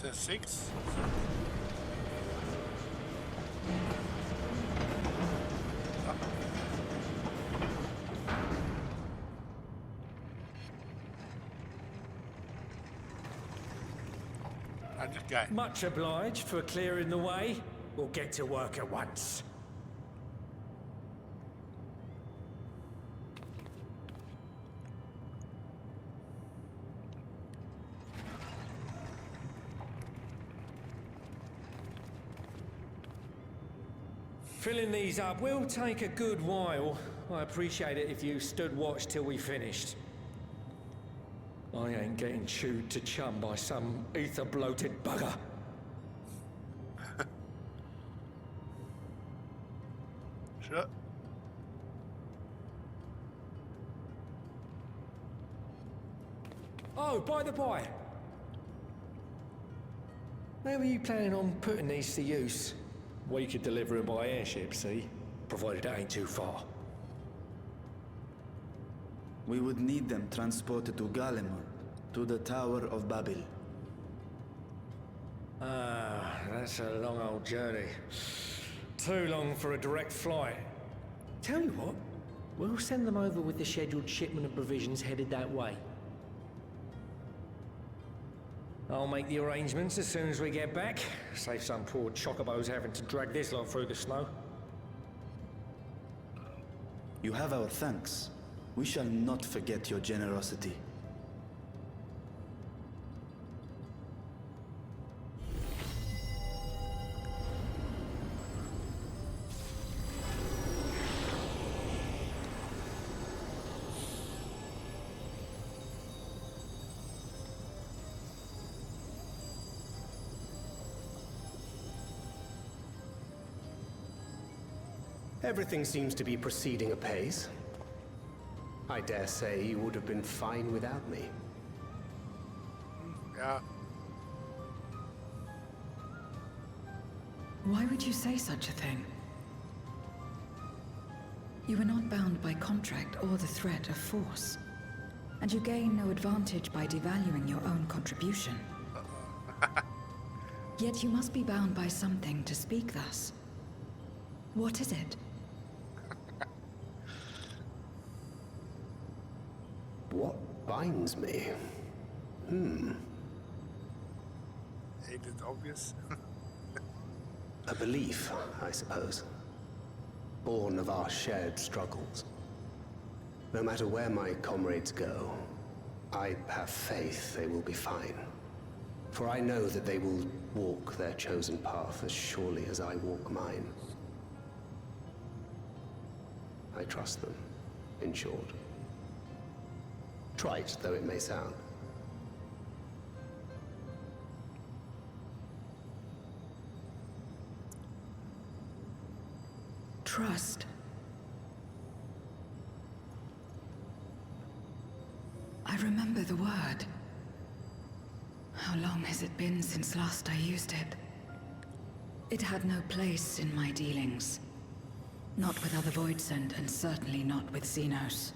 Says 6. Much obliged for clearing the way. We'll get to work at once. Filling these up will take a good while. I appreciate it if you stood watch till we finished. I ain't getting chewed to chum by some ether-bloated bugger. Sure. Oh, by the by. Where were you planning on putting these to use? We could deliver them by airship, see? Provided it ain't too far. We would need them transported to Galemon, to the Tower of Babel. Ah, that's a long old journey. Too long for a direct flight. Tell you what, we'll send them over with the scheduled shipment of provisions headed that way. I'll make the arrangements as soon as we get back. Save some poor chocobos having to drag this lot through the snow. You have our thanks. We shall not forget your generosity. Everything seems to be proceeding apace. I dare say you would have been fine without me. Yeah. Why would you say such a thing? You are not bound by contract or the threat of force. And you gain no advantage by devaluing your own contribution. Yet you must be bound by something to speak thus. What is it? What binds me? Ain't it obvious? A belief, I suppose. Born of our shared struggles. No matter where my comrades go, I have faith they will be fine. For I know that they will walk their chosen path as surely as I walk mine. I trust them, in short. Trite though it may sound. Trust. I remember the word. How long has it been since last I used it? It had no place in my dealings. Not with other Voidsent, and certainly not with Xenos.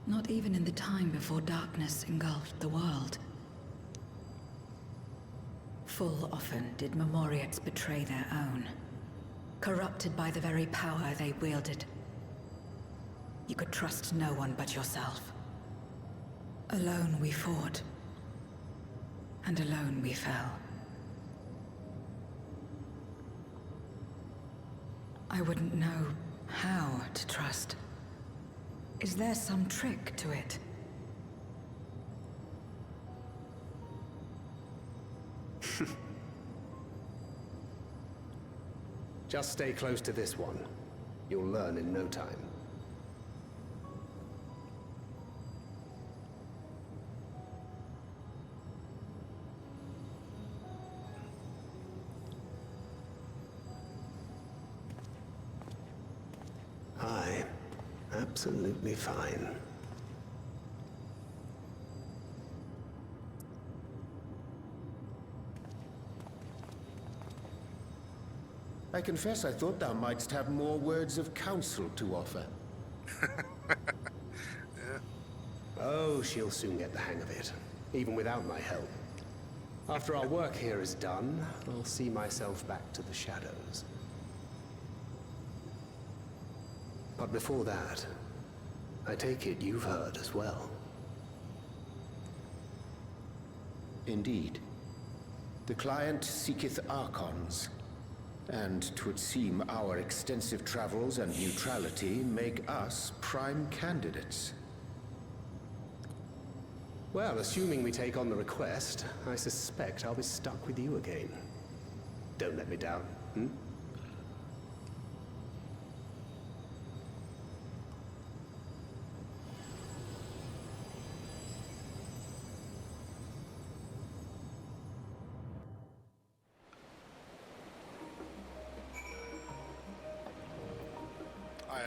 Not even in the time before darkness engulfed the world. Full often did Memoriates betray their own, corrupted by the very power they wielded. You could trust no one but yourself. Alone we fought, and alone we fell. I wouldn't know how to trust. Is there some trick to it? Just stay close to this one. You'll learn in no time. Absolutely fine. I confess I thought thou mightst have more words of counsel to offer. Oh, she'll soon get the hang of it, even without my help. After our work here is done, I'll see myself back to the shadows. But before that, I take it you've heard as well. Indeed. The client seeketh Archons, and 'twould seem our extensive travels and neutrality make us prime candidates. Well, assuming we take on the request, I suspect I'll be stuck with you again. Don't let me down, hmm? I am.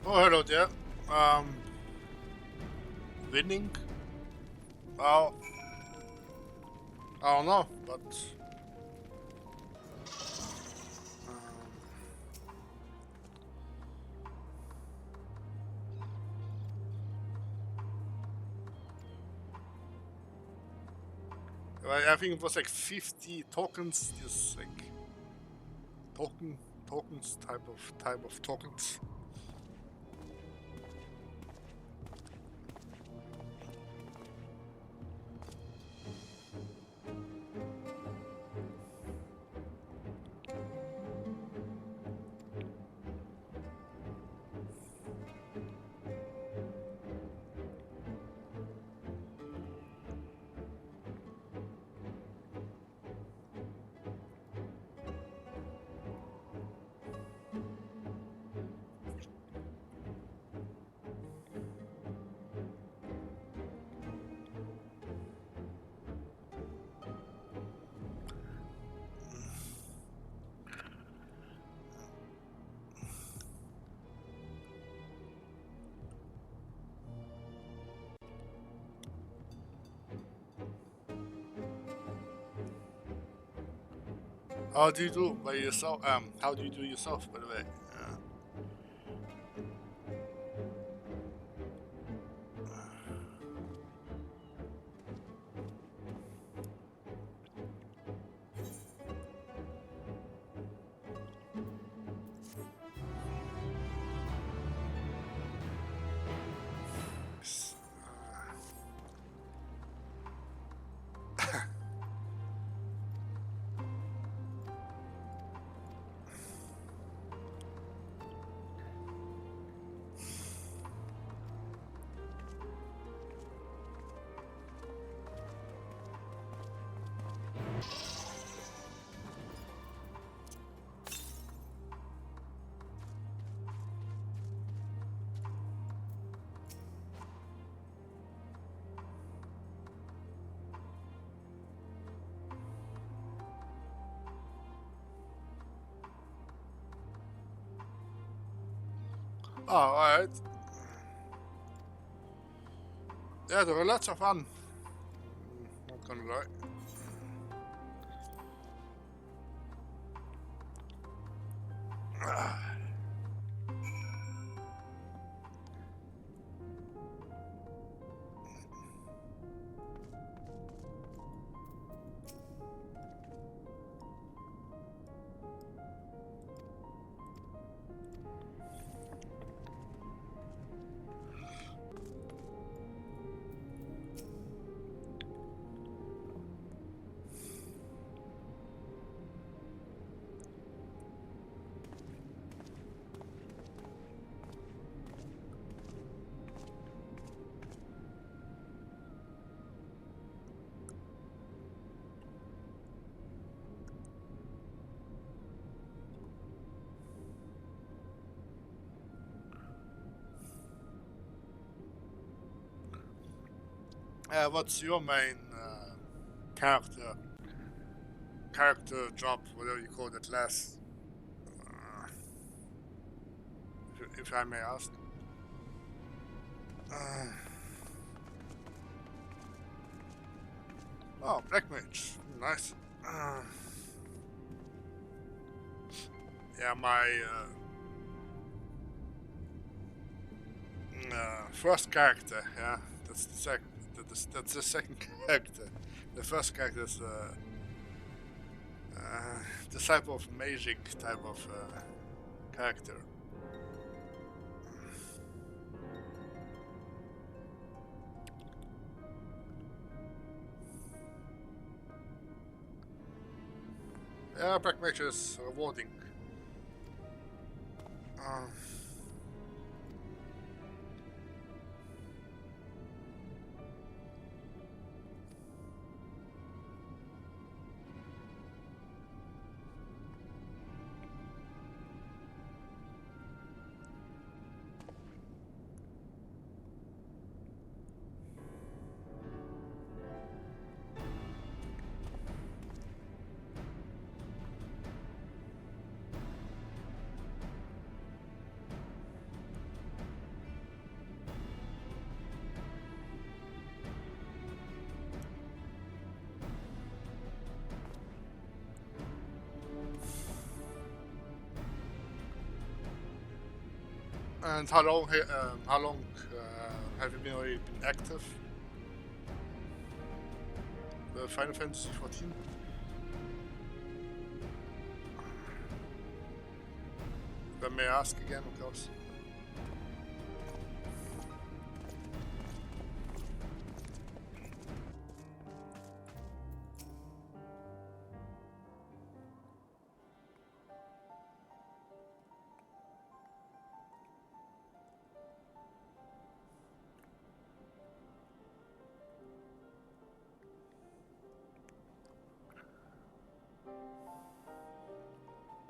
Oh, hello there. Winning? Well, I don't know, but I think it was like 50 tokens. This like tokens type of tokens. How do you do by yourself? How do you do yourself, by the way? Oh, alright. Yeah, there were lots of fun. Not gonna lie. What's your main character job, whatever you call it, class? If I may ask. Oh, Black Mage, nice. Yeah, my first character. Yeah, that's the second. That's the second character. The first character is the type of magic type of character. Yeah, Black Mage is rewarding. And how long have you already been active? The Final Fantasy 14? If I may ask again, of course.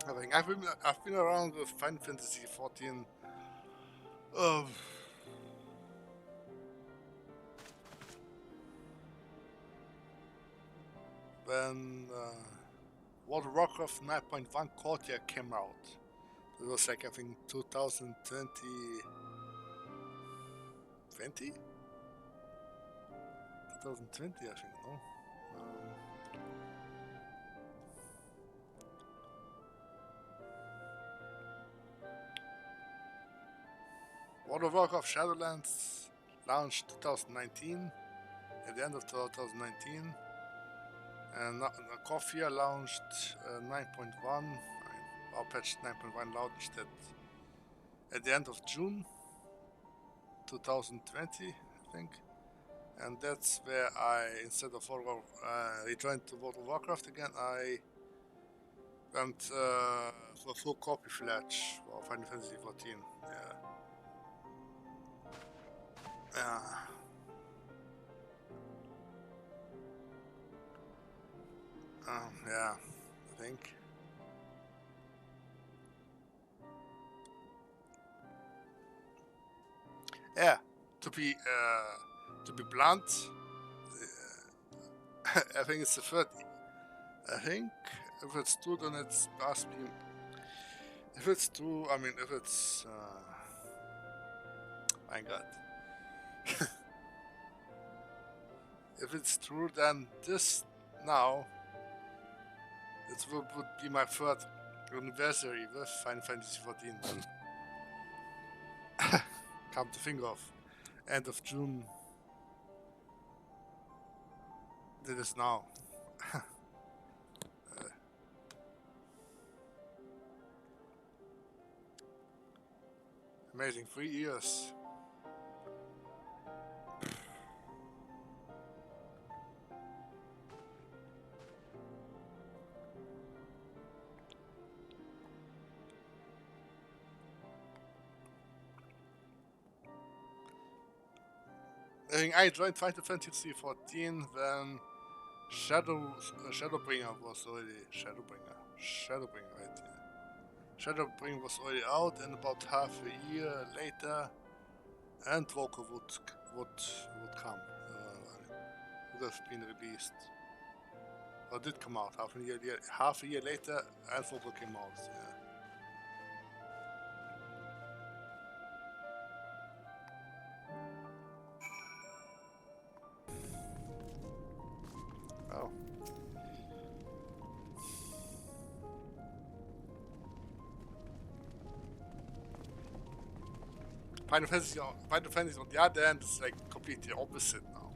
I think I've been around with Final Fantasy 14 when World of Warcraft 9.1 Courtier came out. It was like I think 2020. 2020 I think, no? World of Warcraft Shadowlands launched 2019, at the end of 2019, and Coffee launched 9.1, or patch 9.1 launched at the end of June 2020, I think, and that's where I, instead of rejoined to World of Warcraft again, I went for full copy fletch for Final Fantasy 14, yeah. Yeah, I think. Yeah, to be blunt, I think it's the third. I think if it's true, then it's must be. If it's true, I mean, if it's. My God. If it's true, then this now it would be my third anniversary with Final Fantasy 14. Come to think of, end of June. That is now. Amazing, 3 years. I joined Final Fantasy 14 when Shadowbringer was already Shadowbringer, right? Yeah. Shadowbringer was already out, and about half a year later, Endwalker would come. Would have been released, or did come out half a year later. Endwalker came out. Yeah. Oh. Final Fantasy on the other hand is like completely opposite now.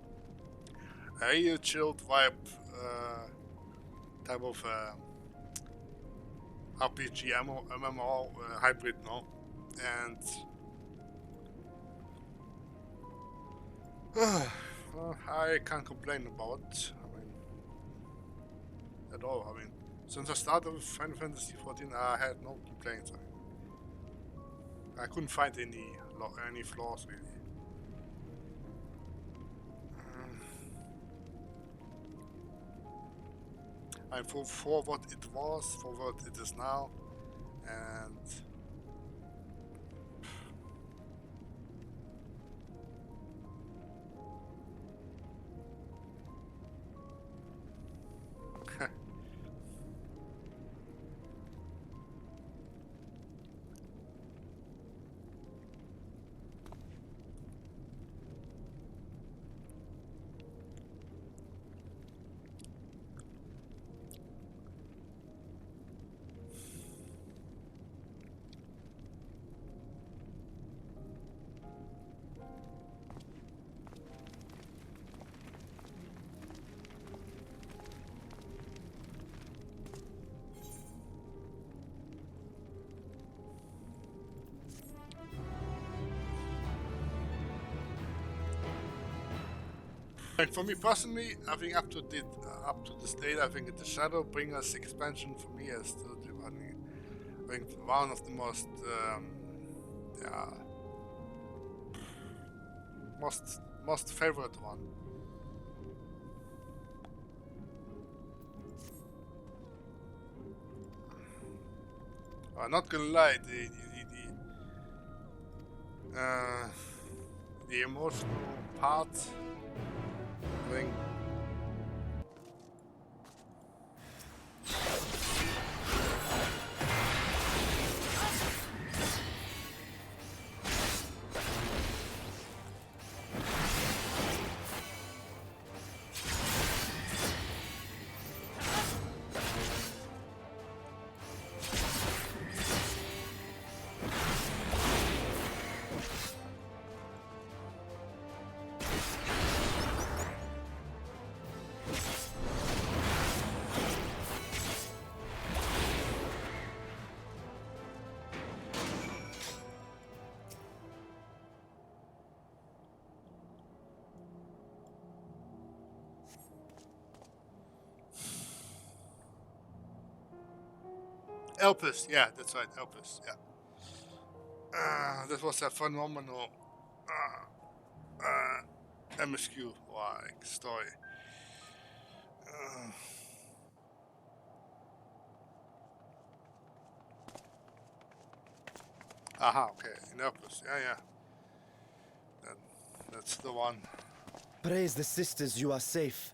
A real chilled vibe type of RPG MMO hybrid now, and I can't complain about it. I mean, at all. I mean, since I started with Final Fantasy 14, I had no complaints. I couldn't find any flaws really. And for what it was, for what it is now, and Like for me personally, I think up to this date, I think the Shadowbringers expansion for me is still the one. I think one of the most most favorite one. I'm not gonna lie, the emotional part, I think. Elpis, yeah, that's right, Elpis, yeah. That was a phenomenal MSQ like story. Aha, okay, in Elpis, yeah. That's the one. Praise the sisters, you are safe.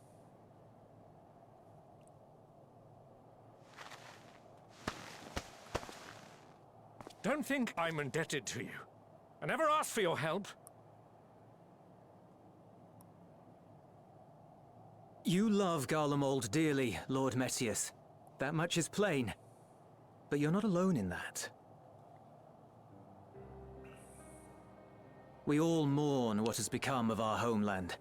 Don't think I'm indebted to you. I never asked for your help. You love Garlemald dearly, Lord Metius. That much is plain. But you're not alone in that. We all mourn what has become of our homeland.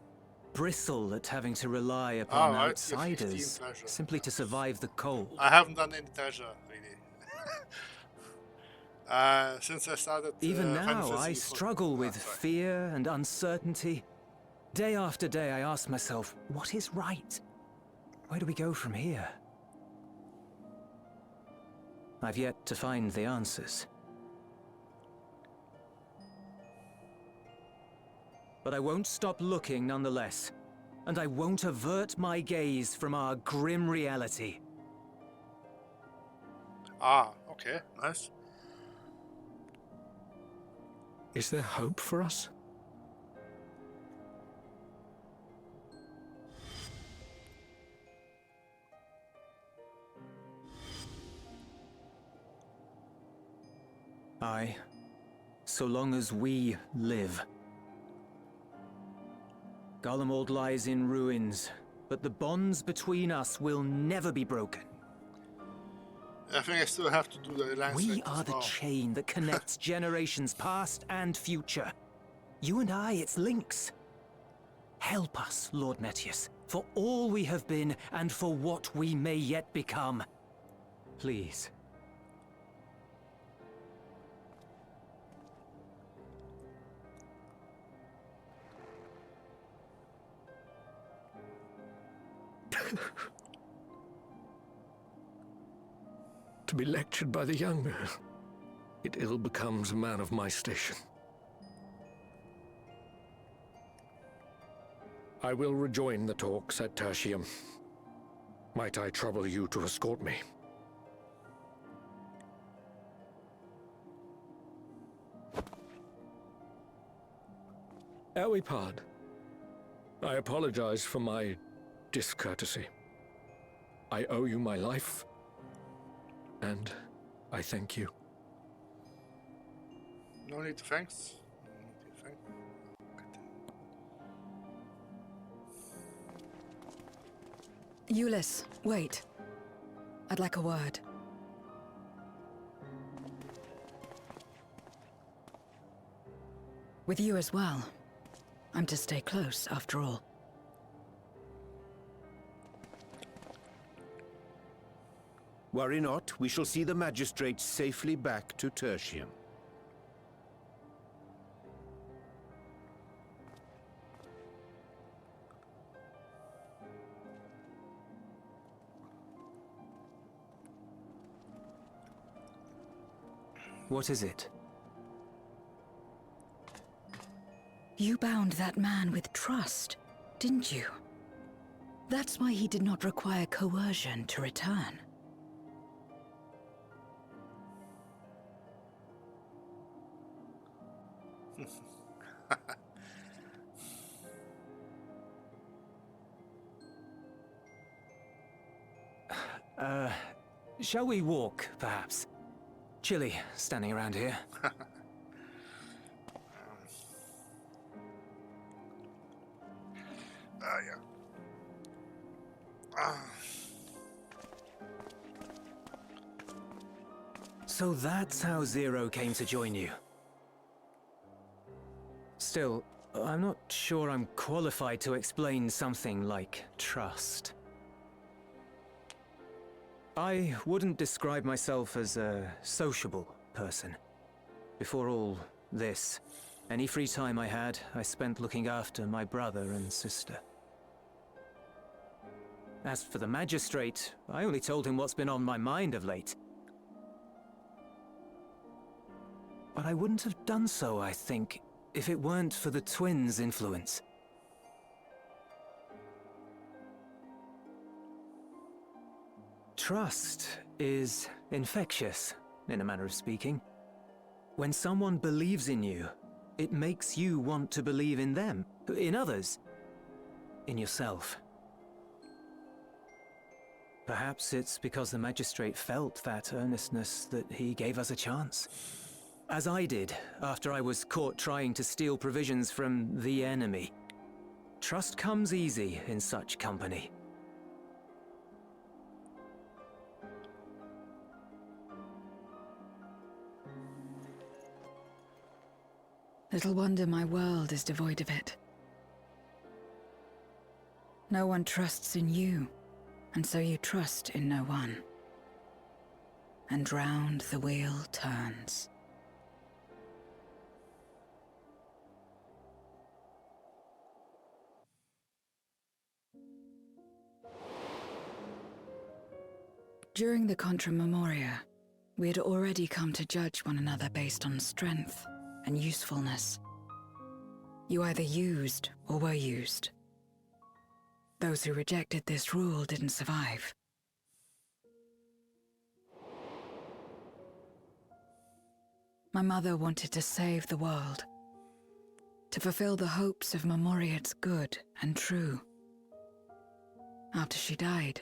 Bristle at having to rely upon outsiders simply to survive the cold. I haven't done any treasure, really. Since I started... Even now, I struggle with fear and uncertainty. Day after day, I ask myself, what is right? Where do we go from here? I've yet to find the answers. But I won't stop looking nonetheless. And I won't avert my gaze from our grim reality. Ah, okay, nice. Is there hope for us? Aye, so long as we live. Garlemald lies in ruins, but the bonds between us will never be broken. I think I still have to do the alliance. We are the chain that connects generations past and future. You and I, it's links. Help us, Lord Metius, for all we have been and for what we may yet become. Please. To be lectured by the younger, it ill becomes a man of my station. I will rejoin the talks at Tertium. Might I trouble you to escort me? Ere we part, I apologize for my discourtesy. I owe you my life, and I thank you. No need to thanks. Euless, wait. I'd like a word. With you as well. I'm to stay close, after all. Worry not, we shall see the magistrate safely back to Tertium. What is it? You bound that man with trust, didn't you? That's why he did not require coercion to return. Shall we walk, perhaps? Chilly, standing around here. Yeah. So that's how Zero came to join you. Still, I'm not sure I'm qualified to explain something like trust. I wouldn't describe myself as a sociable person. Before all this, any free time I had, I spent looking after my brother and sister. As for the Magistrate, I only told him what's been on my mind of late. But I wouldn't have done so, I think, if it weren't for the twins' influence. Trust is infectious, in a manner of speaking. When someone believes in you, it makes you want to believe in them, in others, in yourself. Perhaps it's because the Magistrate felt that earnestness that he gave us a chance. As I did, after I was caught trying to steal provisions from the enemy. Trust comes easy in such company. Little wonder my world is devoid of it. No one trusts in you, and so you trust in no one. And round the wheel turns. During the Contra Memoria, we had already come to judge one another based on strength and usefulness. You either used or were used. Those who rejected this rule didn't survive. My mother wanted to save the world, to fulfill the hopes of Memoria's good and true. After she died,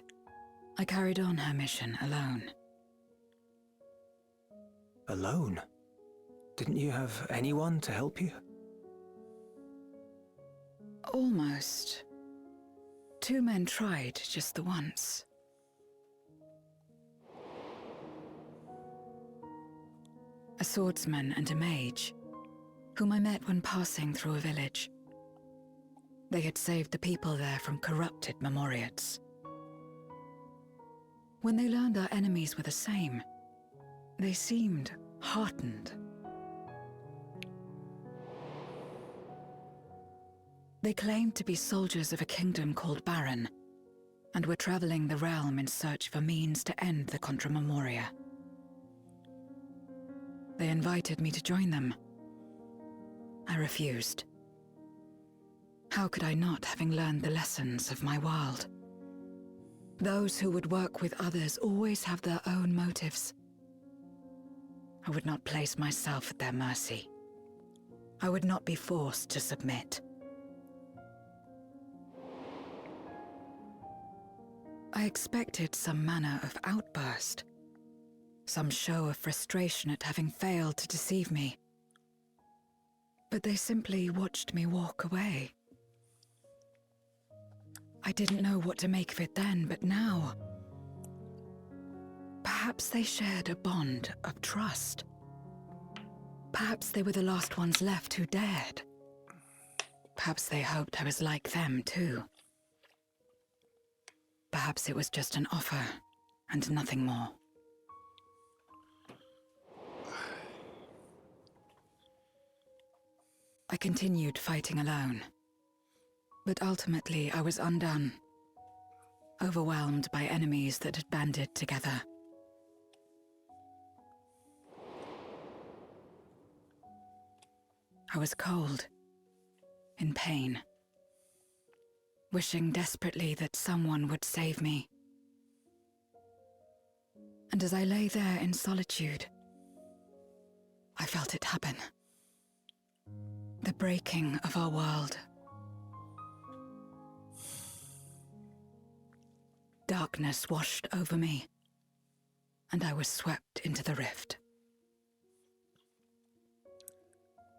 I carried on her mission alone. Alone? Didn't you have anyone to help you? Almost. 2 men tried just the once. A swordsman and a mage, whom I met when passing through a village. They had saved the people there from corrupted Memoriates. When they learned our enemies were the same, they seemed heartened. They claimed to be soldiers of a kingdom called Baron, and were traveling the realm in search of a means to end the Contra Memoria. They invited me to join them. I refused. How could I not, having learned the lessons of my world? Those who would work with others always have their own motives. I would not place myself at their mercy. I would not be forced to submit. I expected some manner of outburst, some show of frustration at having failed to deceive me. But they simply watched me walk away. I didn't know what to make of it then, but now... Perhaps they shared a bond of trust. Perhaps they were the last ones left who dared. Perhaps they hoped I was like them, too. Perhaps it was just an offer, and nothing more. I continued fighting alone. But ultimately, I was undone. Overwhelmed by enemies that had banded together. I was cold, in pain, wishing desperately that someone would save me. And as I lay there in solitude, I felt it happen. The breaking of our world. Darkness washed over me, and I was swept into the rift.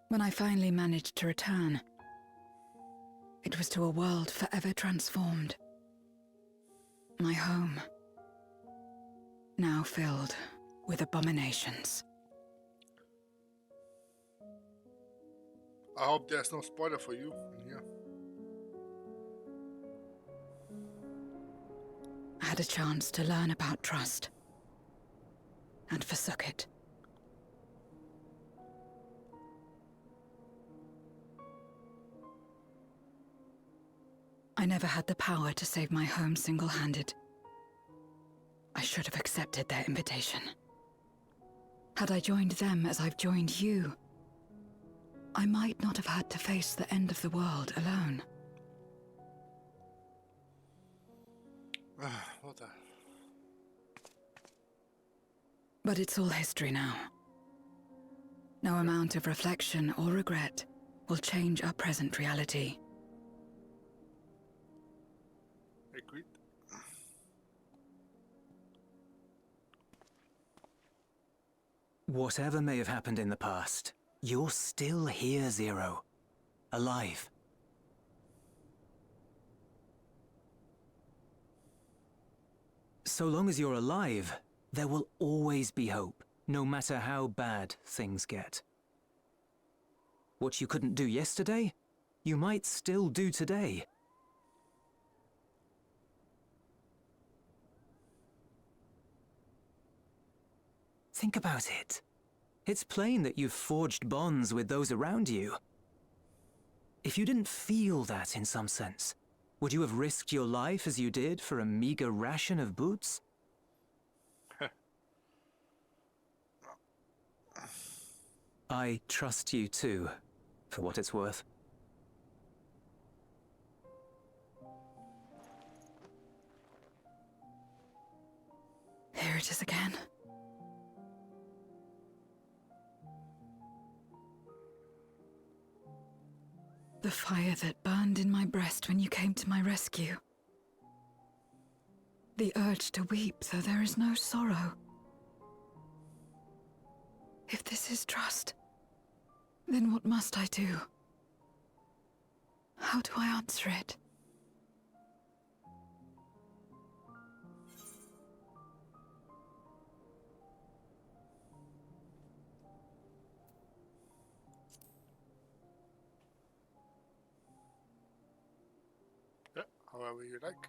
When I finally managed to return, it was to a world forever transformed. My home, now filled with abominations. I hope there's no spoiler for you in here. I had a chance to learn about trust, and forsook it. I never had the power to save my home single-handed. I should have accepted their invitation. Had I joined them as I've joined you, I might not have had to face the end of the world alone. What the... But it's all history now. No amount of reflection or regret will change our present reality. Agreed. Whatever may have happened in the past, you're still here, Zero. Alive. So long as you're alive, there will always be hope, no matter how bad things get. What you couldn't do yesterday, you might still do today. Think about it. It's plain that you've forged bonds with those around you. If you didn't feel that in some sense, would you have risked your life as you did for a meager ration of boots? I trust you too, for what it's worth. Here it is again. The fire that burned in my breast when you came to my rescue. The urge to weep, though there is no sorrow. If this is trust, then what must I do? How do I answer it? Yeah, however you like.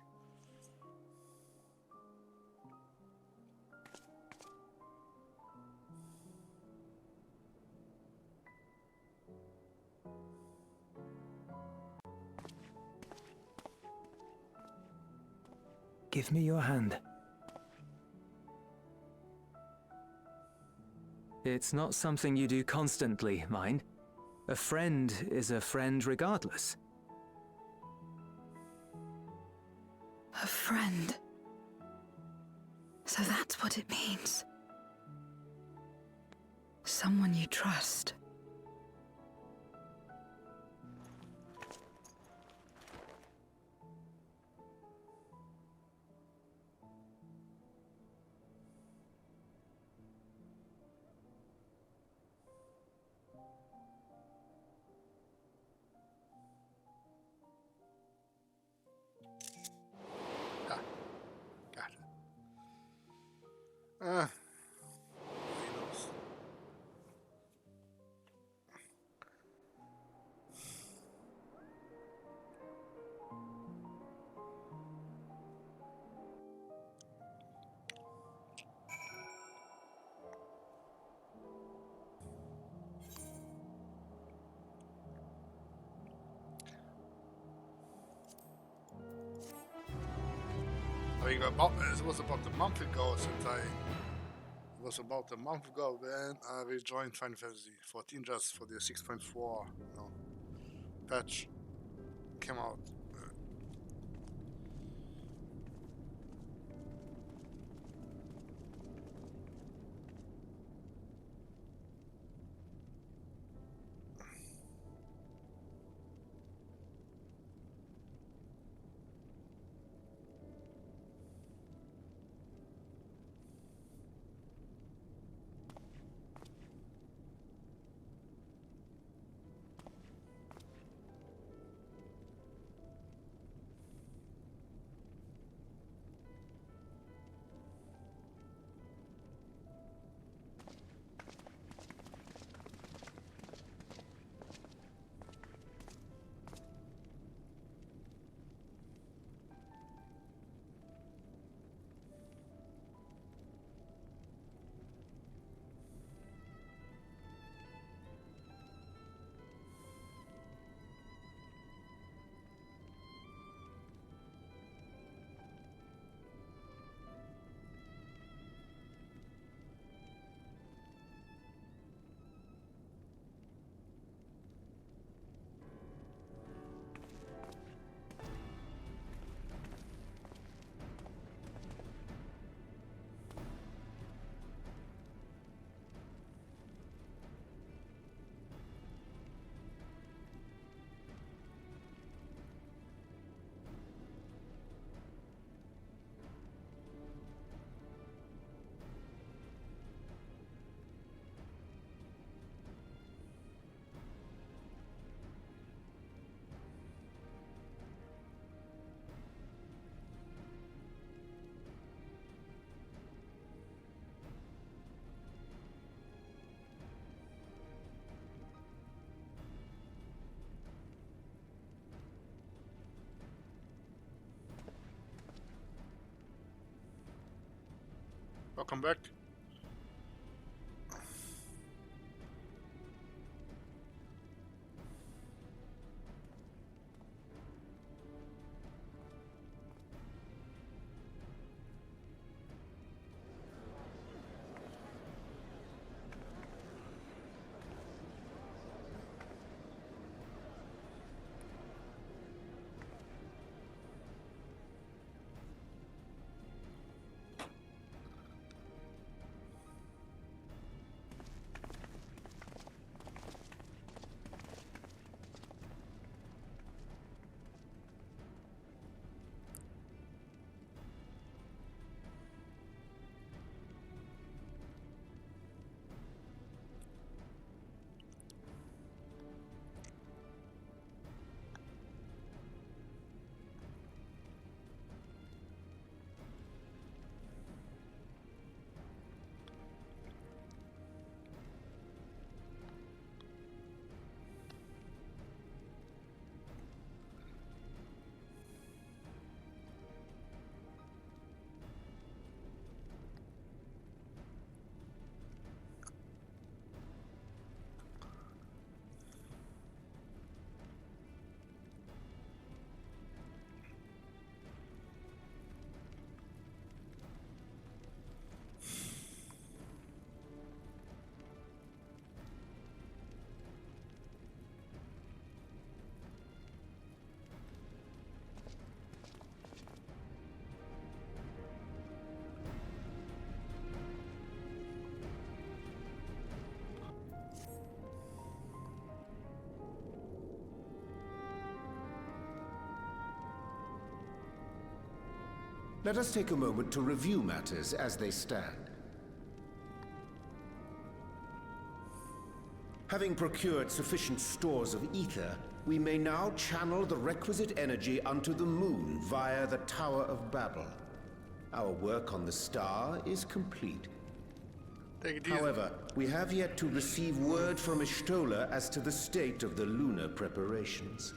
Give me your hand. It's not something you do constantly, mind. A friend is a friend regardless. A friend. So that's what it means. Someone you trust. Got it. I think it was about a month ago since I was about a month ago when I rejoined Final Fantasy 14 just for the 6.4 patch came out. Welcome back. Let us take a moment to review matters as they stand. Having procured sufficient stores of ether, we may now channel the requisite energy unto the moon via the Tower of Babel. Our work on the star is complete. However, we have yet to receive word from Ishtola as to the state of the lunar preparations.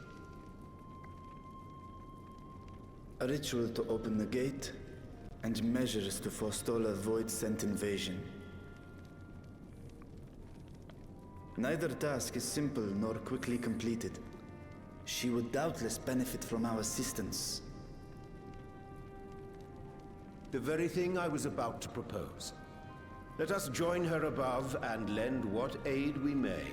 A ritual to open the gate, and measures to forestall a void-sent invasion. Neither task is simple nor quickly completed. She would doubtless benefit from our assistance. The very thing I was about to propose. Let us join her above and lend what aid we may.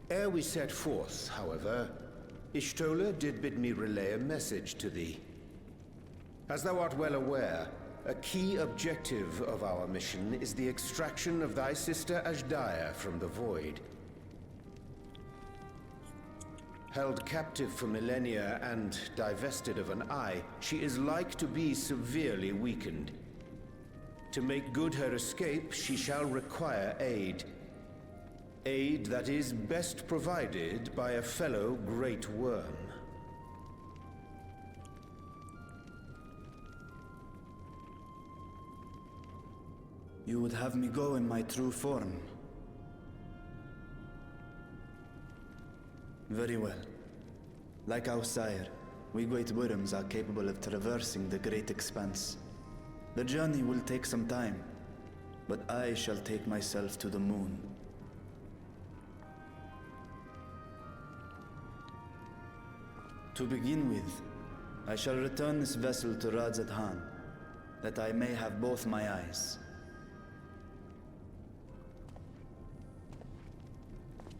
Ere we set forth, however, Y'shtola did bid me relay a message to thee. As thou art well aware, a key objective of our mission is the extraction of thy sister Azdaia from the Void. Held captive for millennia and divested of an eye, she is like to be severely weakened. To make good her escape, she shall require aid. Aid that is best provided by a fellow Great Worm. You would have me go in my true form? Very well. Like our sire, we Great Worms are capable of traversing the great expanse. The journey will take some time, but I shall take myself to the moon. To begin with, I shall return this vessel to Radzat Haam, that I may have both my eyes.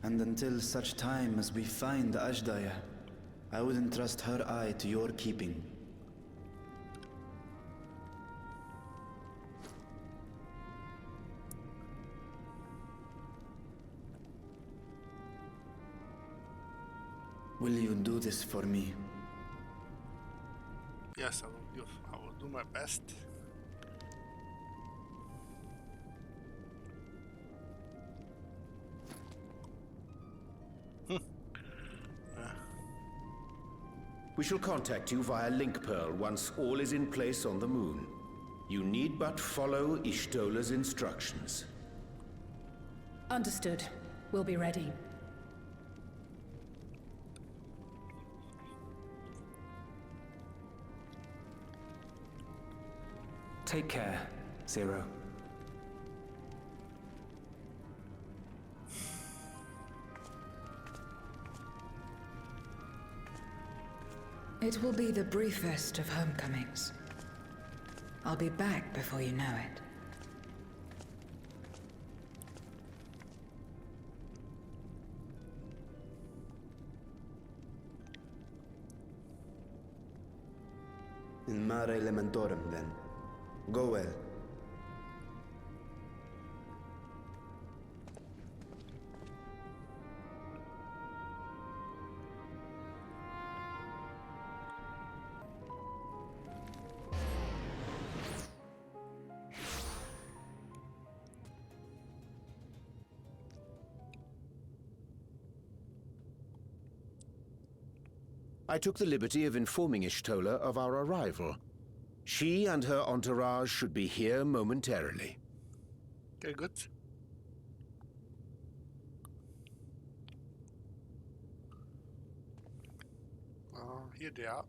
And until such time as we find Azdaia, I would entrust her eye to your keeping. Will you do this for me? Yes, I will do my best. We shall contact you via Link Pearl once all is in place on the moon. You need but follow Y'shtola's instructions. Understood. We'll be ready. Take care, Zero. It will be the briefest of homecomings. I'll be back before you know it. In mare elementorum, then. Go well. I took the liberty of informing Y'shtola of our arrival. She and her entourage should be here momentarily. Okay, good. Here they are.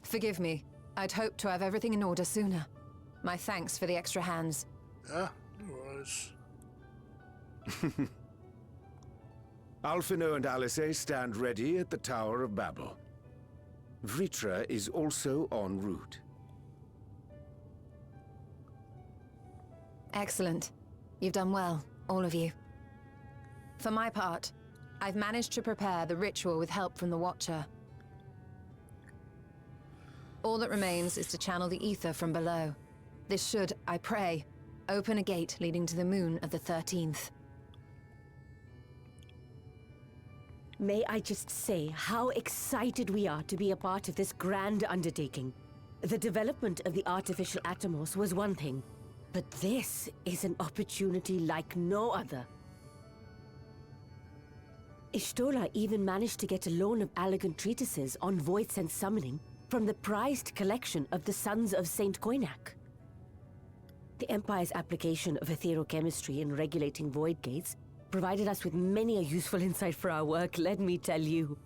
Forgive me. I'd hoped to have everything in order sooner. My thanks for the extra hands. Yeah, no worries. Alphino and Alice stand ready at the Tower of Babel. Vritra is also en route. Excellent. You've done well, all of you. For my part, I've managed to prepare the ritual with help from the Watcher. All that remains is to channel the ether from below. This should, I pray, open a gate leading to the moon of the 13th. May I just say how excited we are to be a part of this grand undertaking. The development of the artificial Atomos was one thing, but this is an opportunity like no other. Y'shtola even managed to get a loan of elegant treatises on void sense summoning from the prized collection of the Sons of Saint Koinak. The Empire's application of etherochemistry in regulating void gates provided us with many a useful insight for our work, let me tell you.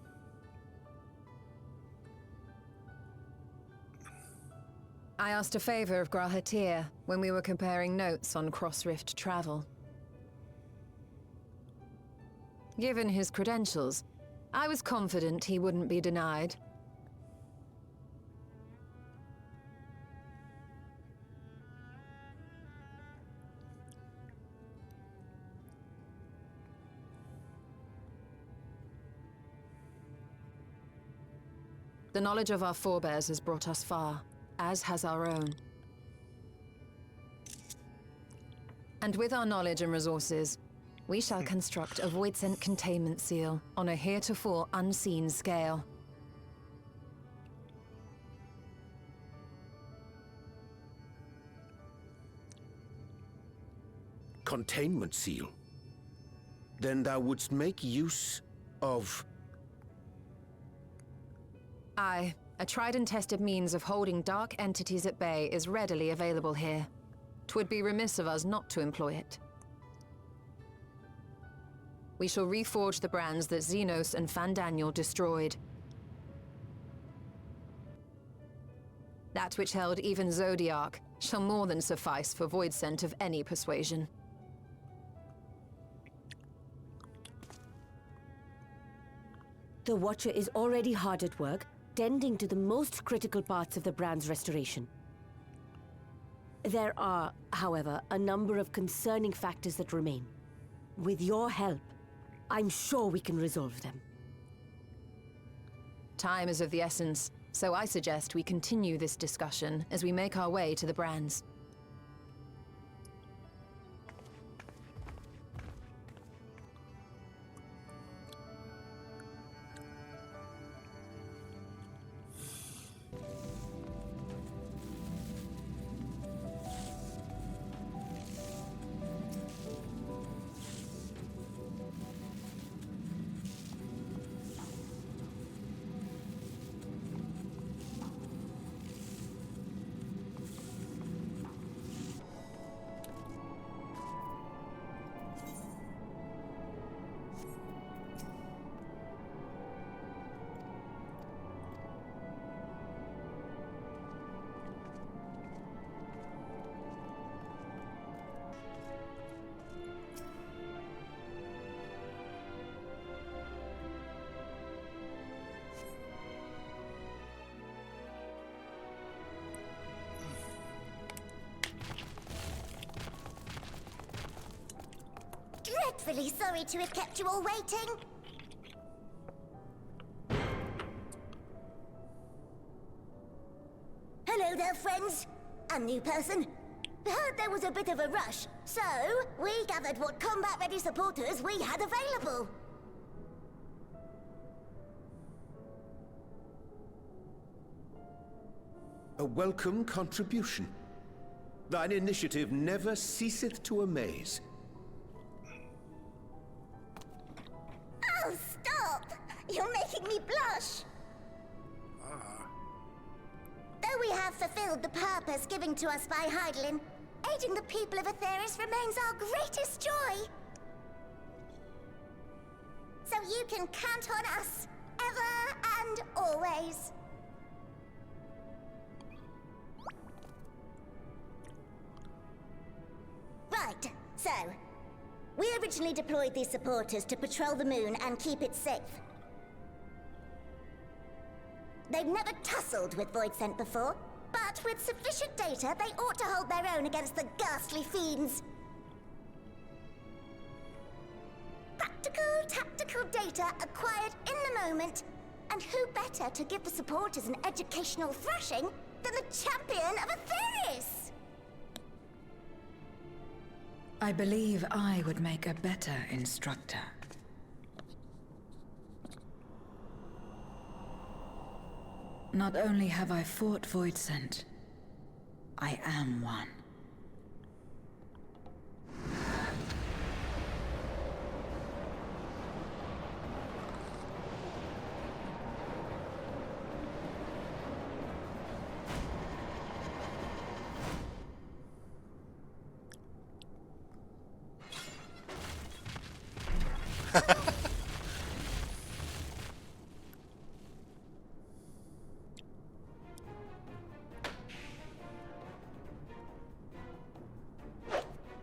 I asked a favor of Grahatir when we were comparing notes on cross-rift travel. Given his credentials, I was confident he wouldn't be denied. The knowledge of our forebears has brought us far, as has our own. And with our knowledge and resources, we shall construct a Voidsent containment seal on a heretofore unseen scale. Containment seal? Then thou wouldst make use of... Aye, a tried and tested means of holding dark entities at bay is readily available here. 'Twould be remiss of us not to employ it. We shall reforge the brands that Xenos and Fandaniel destroyed. That which held even Zodiark shall more than suffice for Voidsent of any persuasion. The Watcher is already hard at work, tending to the most critical parts of the brand's restoration. There are, however, a number of concerning factors that remain. With your help, I'm sure we can resolve them. Time is of the essence, so I suggest we continue this discussion as we make our way to the brands. Dreadfully sorry to have kept you all waiting. Hello there, friends. A new person. Heard there was a bit of a rush, so we gathered what combat-ready supporters we had available. A welcome contribution. Thine initiative never ceaseth to amaze. Oh, stop! You're making me blush! Though we have fulfilled the purpose given to us by Hydaelyn, aiding the people of Aetheris remains our greatest joy. So you can count on us, ever and always. Right, so... we originally deployed these supporters to patrol the moon and keep it safe. They've never tussled with Voidsent before, but with sufficient data, they ought to hold their own against the ghastly fiends. Practical, tactical data acquired in the moment, and who better to give the supporters an educational thrashing than the champion of Aetheris? I believe I would make a better instructor. Not only have I fought Voidsent, I am one.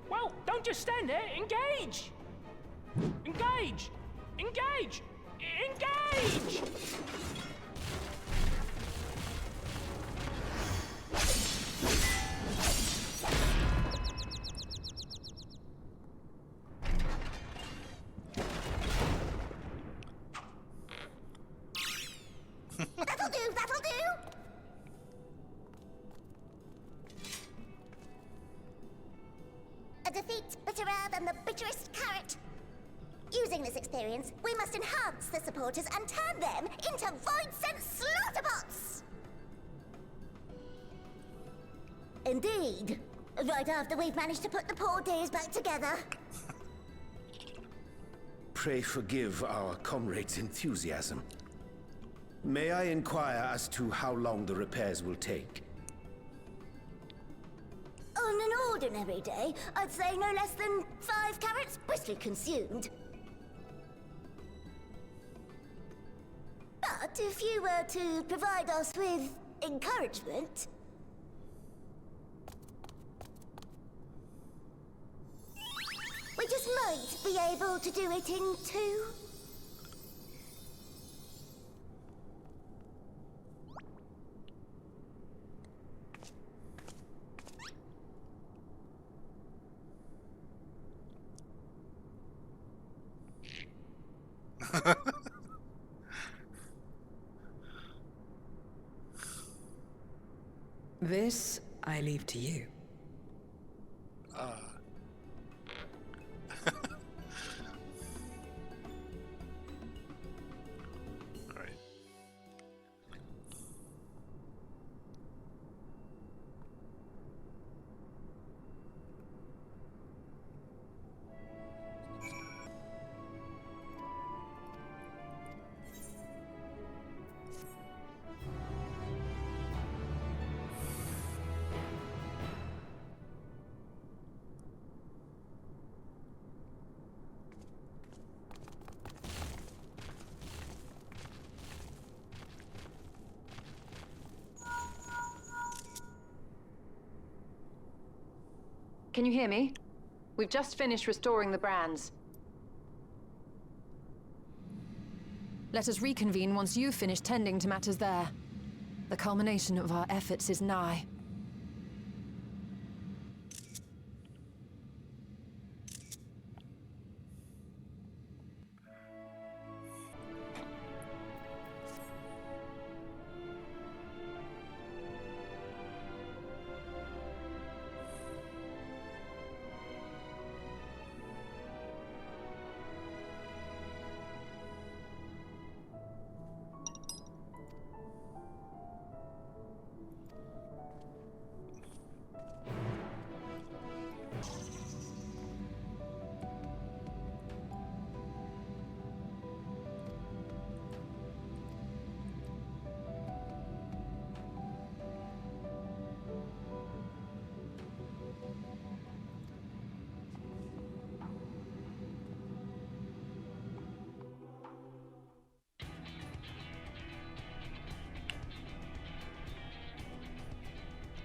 Well, don't just stand there. Engage! Engage! Engage! Engage! That'll do, that'll do! A defeat bitterer than the bitterest carrot. Using this experience, we must enhance the supporters and turn them into void-sent slaughterbots! Indeed. Right after we've managed to put the poor dears back together. Pray forgive our comrade's enthusiasm. May I inquire as to how long the repairs will take? On an ordinary day, I'd say no less than 5 carrots briskly consumed. But if you were to provide us with encouragement... we just might be able to do it in 2. This I leave to you. Great. Can you hear me? We've just finished restoring the brands. Let us reconvene once you've finished tending to matters there. The culmination of our efforts is nigh.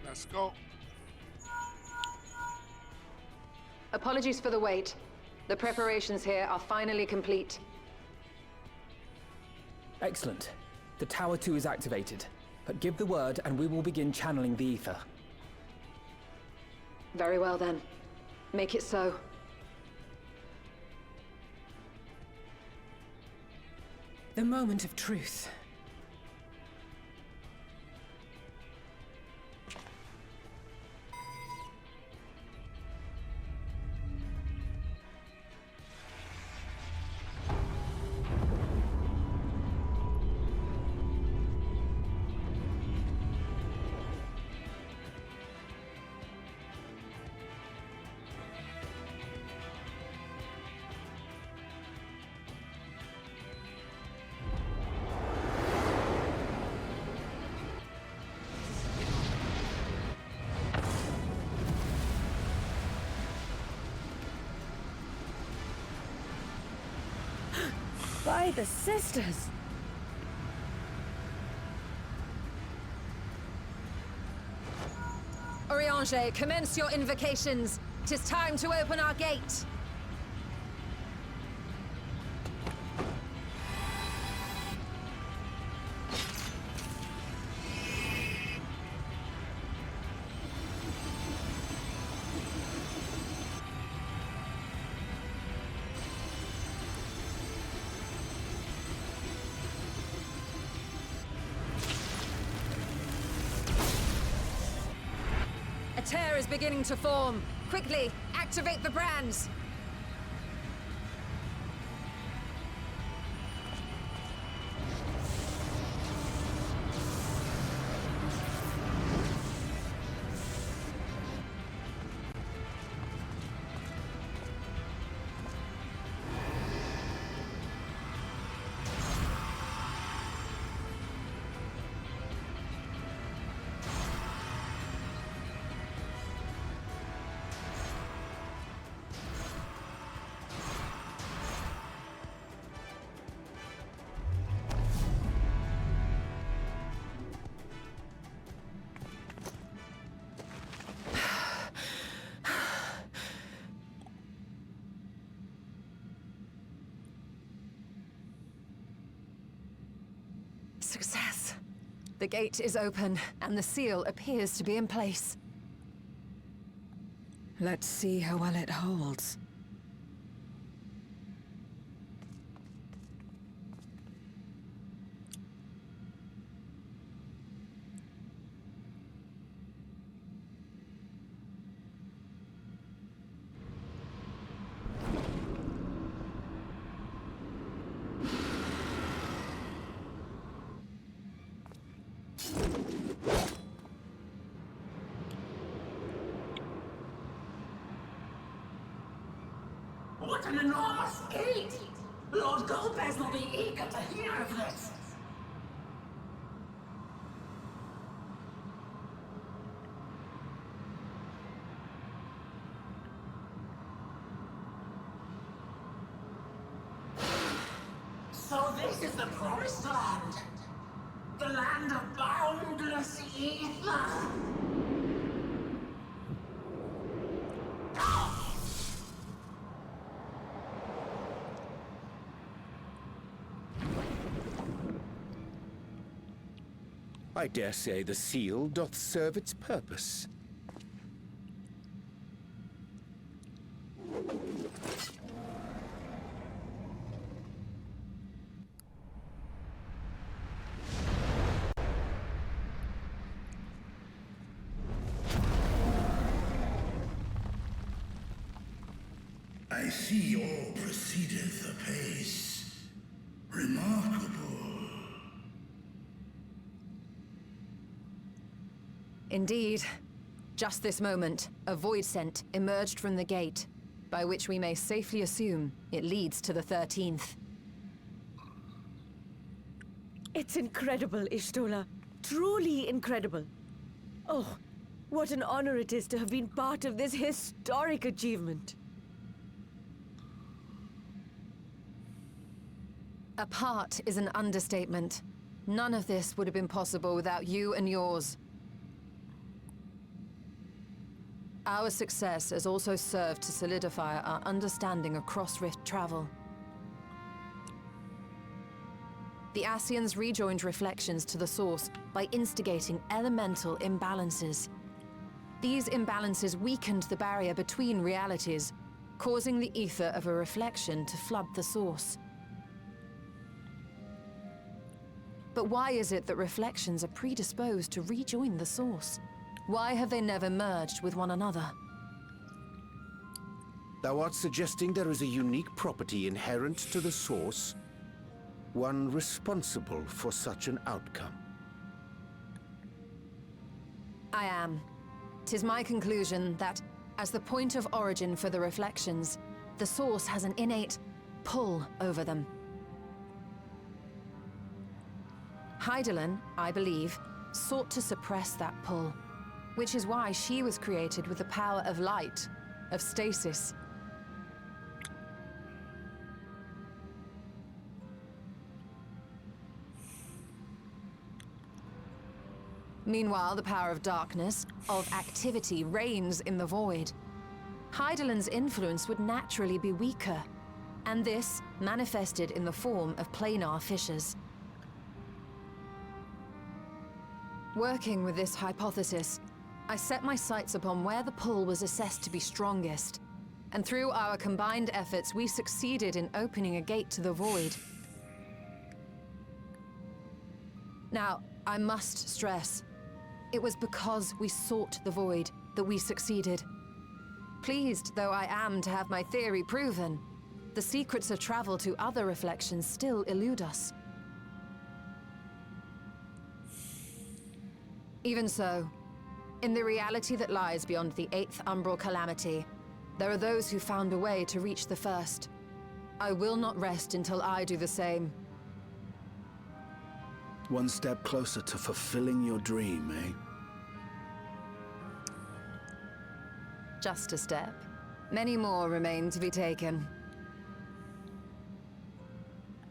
Let's go. Apologies for the wait. The preparations here are finally complete. Excellent. The Tower 2 is activated. But give the word and we will begin channeling the ether. Very well then. Make it so. The moment of truth. By the sisters! Oriange, commence your invocations. 'Tis time to open our gate. tear is beginning to form. Quickly, activate the brands. Success. The gate is open, and the seal appears to be in place. Let's see how well it holds. What an enormous gate! Lord Golbez will be eager to hear of this. So this is the promised land. The land of boundless ether. I dare say the seal doth serve its purpose. I see all proceedeth apace. Remarkable. Indeed. Just this moment, a void scent emerged from the gate, by which we may safely assume it leads to the 13th. It's incredible, Ishtola. Truly incredible. Oh, what an honor it is to have been part of this historic achievement. A part is an understatement. None of this would have been possible without you and yours. Our success has also served to solidify our understanding of cross-rift travel. The Ascians rejoined reflections to the source by instigating elemental imbalances. These imbalances weakened the barrier between realities, causing the ether of a reflection to flood the source. But why is it that reflections are predisposed to rejoin the source? Why have they never merged with one another? Thou art suggesting there is a unique property inherent to the source, one responsible for such an outcome. I am. 'Tis my conclusion that, as the point of origin for the reflections, the source has an innate pull over them. Hydaelyn, I believe, sought to suppress that pull, which is why she was created with the power of light, of stasis. Meanwhile, the power of darkness, of activity, reigns in the void. Hydaelyn's influence would naturally be weaker, and this manifested in the form of planar fissures. Working with this hypothesis, I set my sights upon where the pull was assessed to be strongest, and through our combined efforts, we succeeded in opening a gate to the void. Now, I must stress, it was because we sought the void, that we succeeded. Pleased though I am to have my theory proven, the secrets of travel to other reflections still elude us. Even so, in the reality that lies beyond the 8th umbral calamity, there are those who found a way to reach the first. I will not rest until I do the same. One step closer to fulfilling your dream, eh? Just a step. Many more remain to be taken.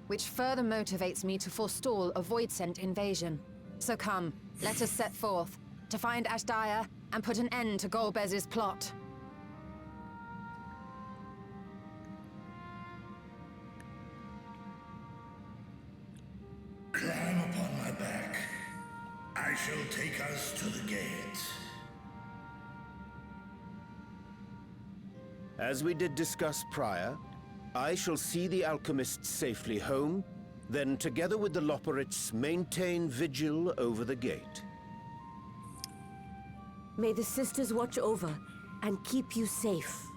Which further motivates me to forestall a Voidsent invasion. So come, let us set forth, to find Ashdaya and put an end to Golbez's plot. Climb upon my back. I shall take us to the gate. As we did discuss prior, I shall see the alchemists safely home, then together with the Loporrits maintain vigil over the gate. May the sisters watch over and keep you safe.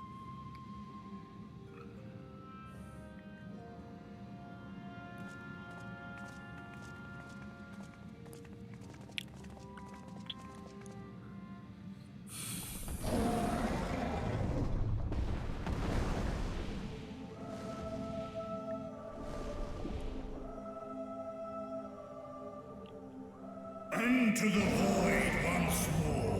Into the void once more.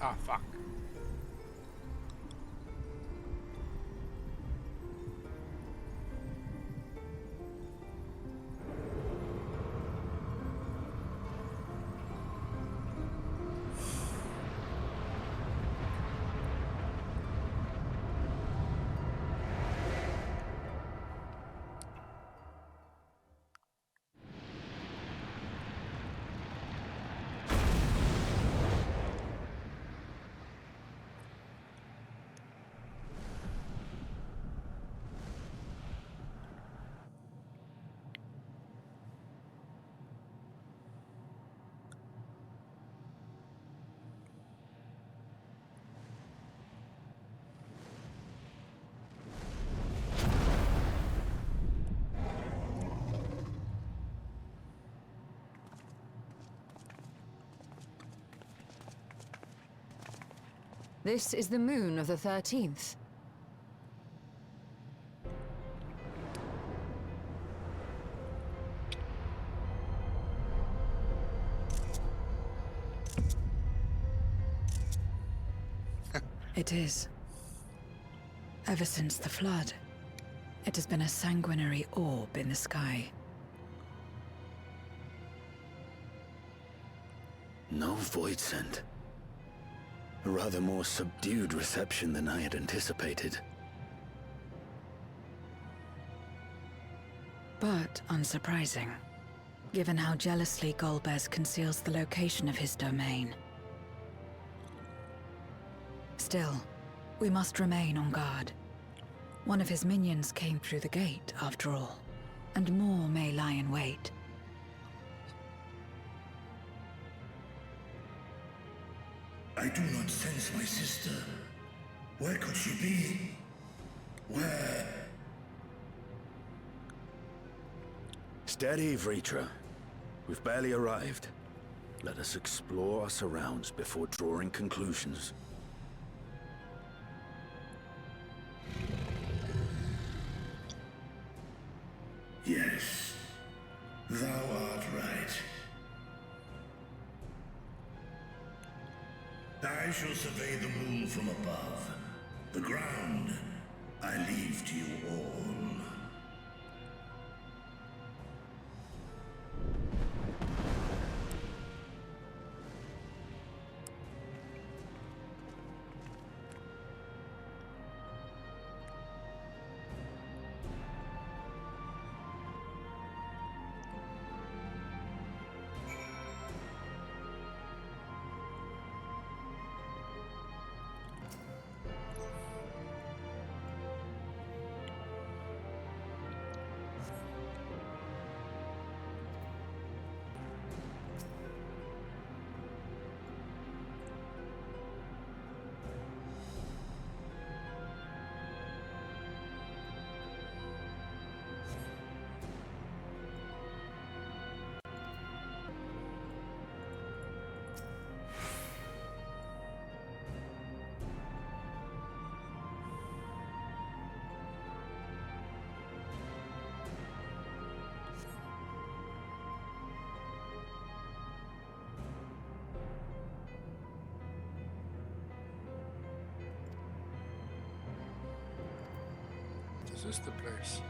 Ah, fuck. This is the moon of the 13th. It is. Ever since the flood, it has been a sanguinary orb in the sky. No Voidsent. A rather more subdued reception than I had anticipated. But unsurprising, given how jealously Golbez conceals the location of his domain. Still, we must remain on guard. One of his minions came through the gate, after all, and more may lie in wait. I do not sense my sister. Where could she be? Where? Steady, Vritra. We've barely arrived. Let us explore our surrounds before drawing conclusions. Yes, thou art right. I shall survey the moon from above. The ground, I leave to you all. This is the place.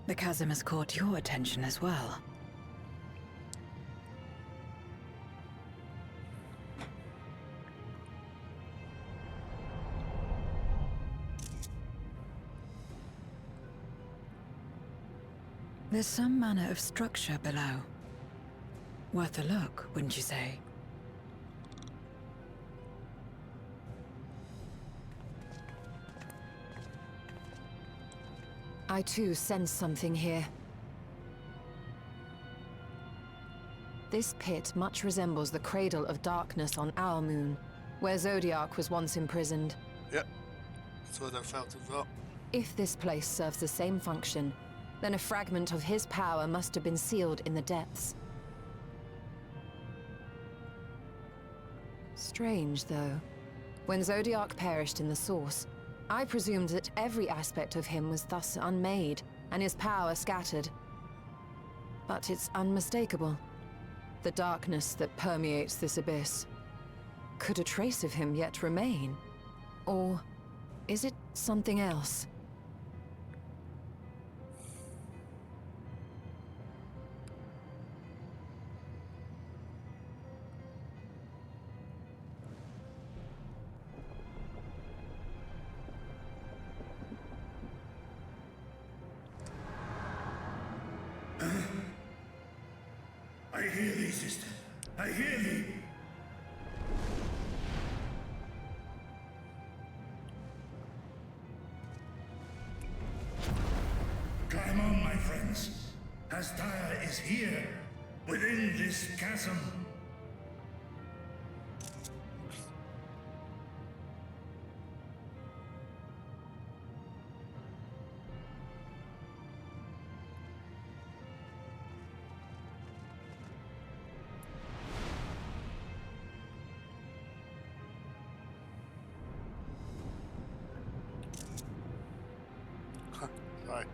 The chasm has caught your attention as well. There's some manner of structure below. Worth a look, wouldn't you say? I too sense something here. This pit much resembles the cradle of darkness on our moon, where Zodiac was once imprisoned. Yep, that's what I felt as well. If this place serves the same function, then a fragment of his power must have been sealed in the depths. Strange, though. When Zodiac perished in the Source, I presumed that every aspect of him was thus unmade, and his power scattered. But it's unmistakable. The darkness that permeates this abyss. Could a trace of him yet remain? Or is it something else? I hear thee, sister. I hear thee. Climb on, my friends. Hastaya is here, within this chasm. Right.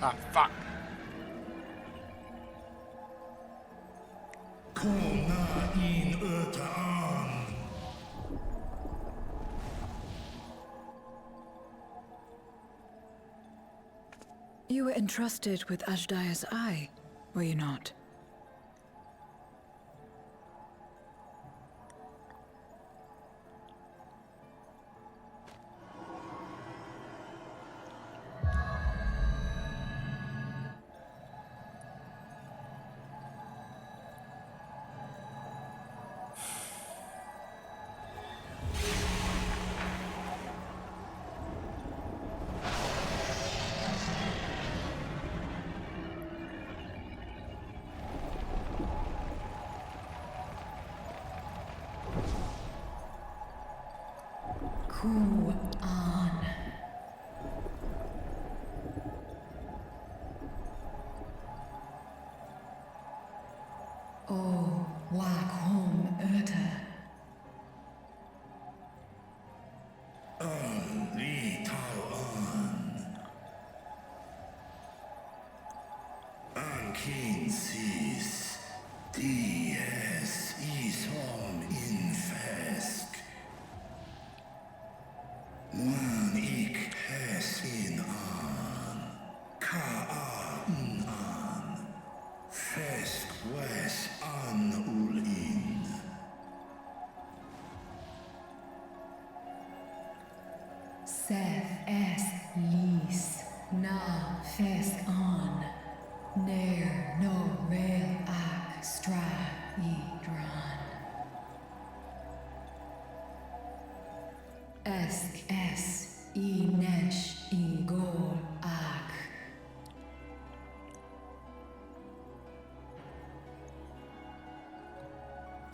Ah, fuck. You were entrusted with Ajdaya's eye, were you not?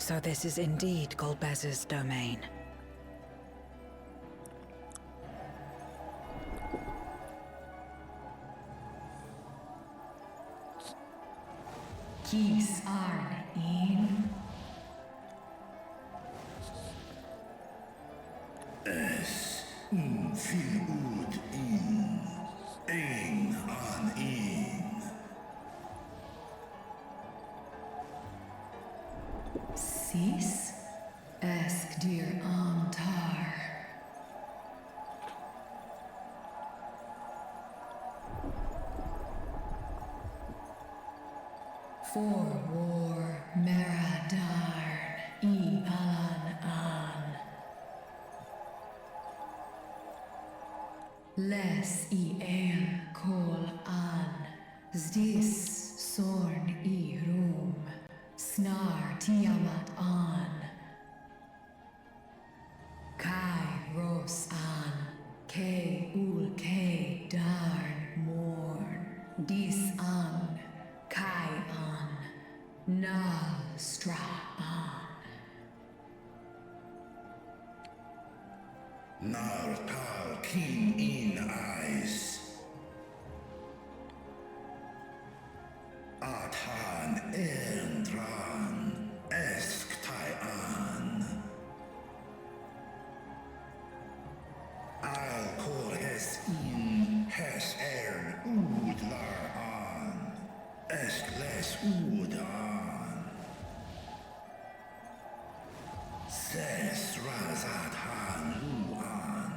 So this is indeed Golbez's domain. Kies arn in. Es fil ud in. Ein an in. Sis? Esk dir antar. For war Meradarn I Alan an. Les I el kol an. Zdis sorn I rum. Snar Tiamat an. Kai ros an. Ke ul ke darn morn. Dis an. Kai an. Nal stra an. Nar tal kin in eyes. Athan endran. Esk tai an. Al kor hes in. Hes ud lar an. Esk les ud an. Ses razat han hu an.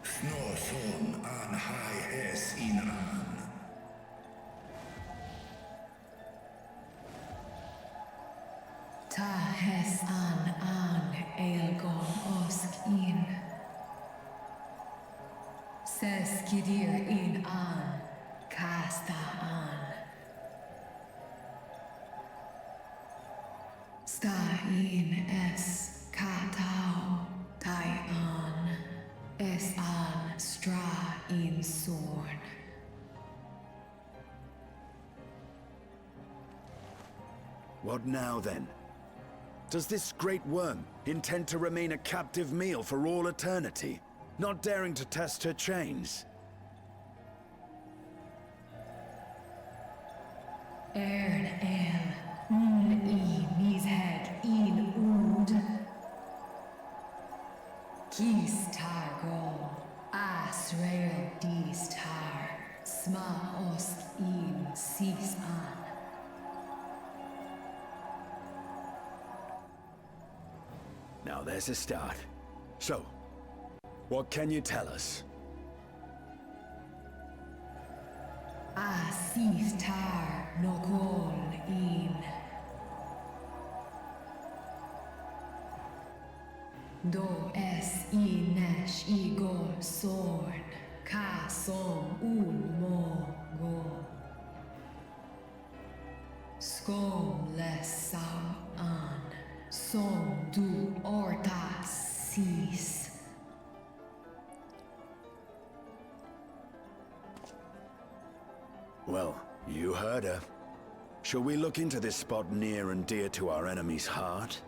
Snoson an hai hes in an. Ta hes an elgon osk in. Ses kidir in an. Kasta an. Sta in es katau. Tai an. Es an stra in sorn. What now, then? Does this great worm intend to remain a captive meal for all eternity, not daring to test her chains? Ern el. I mished in ud. Kis targol. Asrael dis tar. Sma osk in sis an. Now there's a start. So, what can you tell us? Sis tar nokol in. Do es I nesh I gol sorn. Ka som ul mo go. Skom les sam an. Som du orta sis. Well, you heard her. Shall we look into this spot near and dear to our enemy's heart?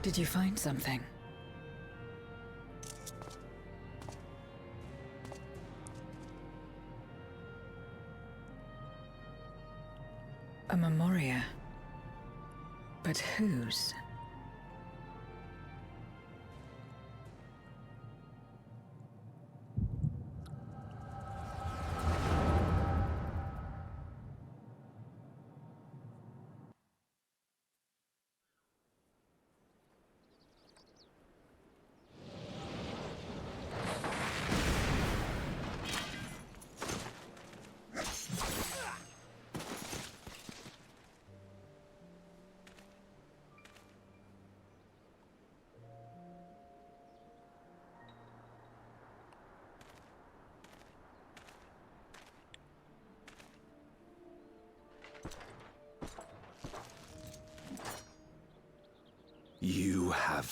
Did you find something? A memoria. But whose?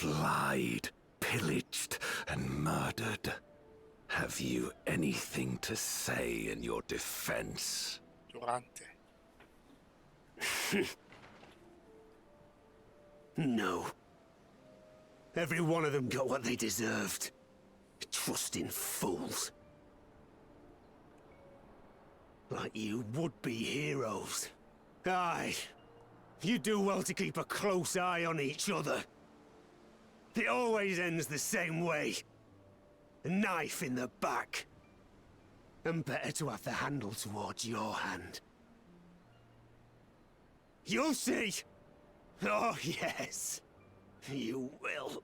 have lied, pillaged, and murdered. Have you anything to say in your defense? Durante. No. Every one of them got what they deserved. Trusting fools. Like you would-be heroes. Aye. You do well to keep a close eye on each other. It always ends the same way. A knife in the back. And better to have the handle towards your hand. You'll see! Oh, yes. You will.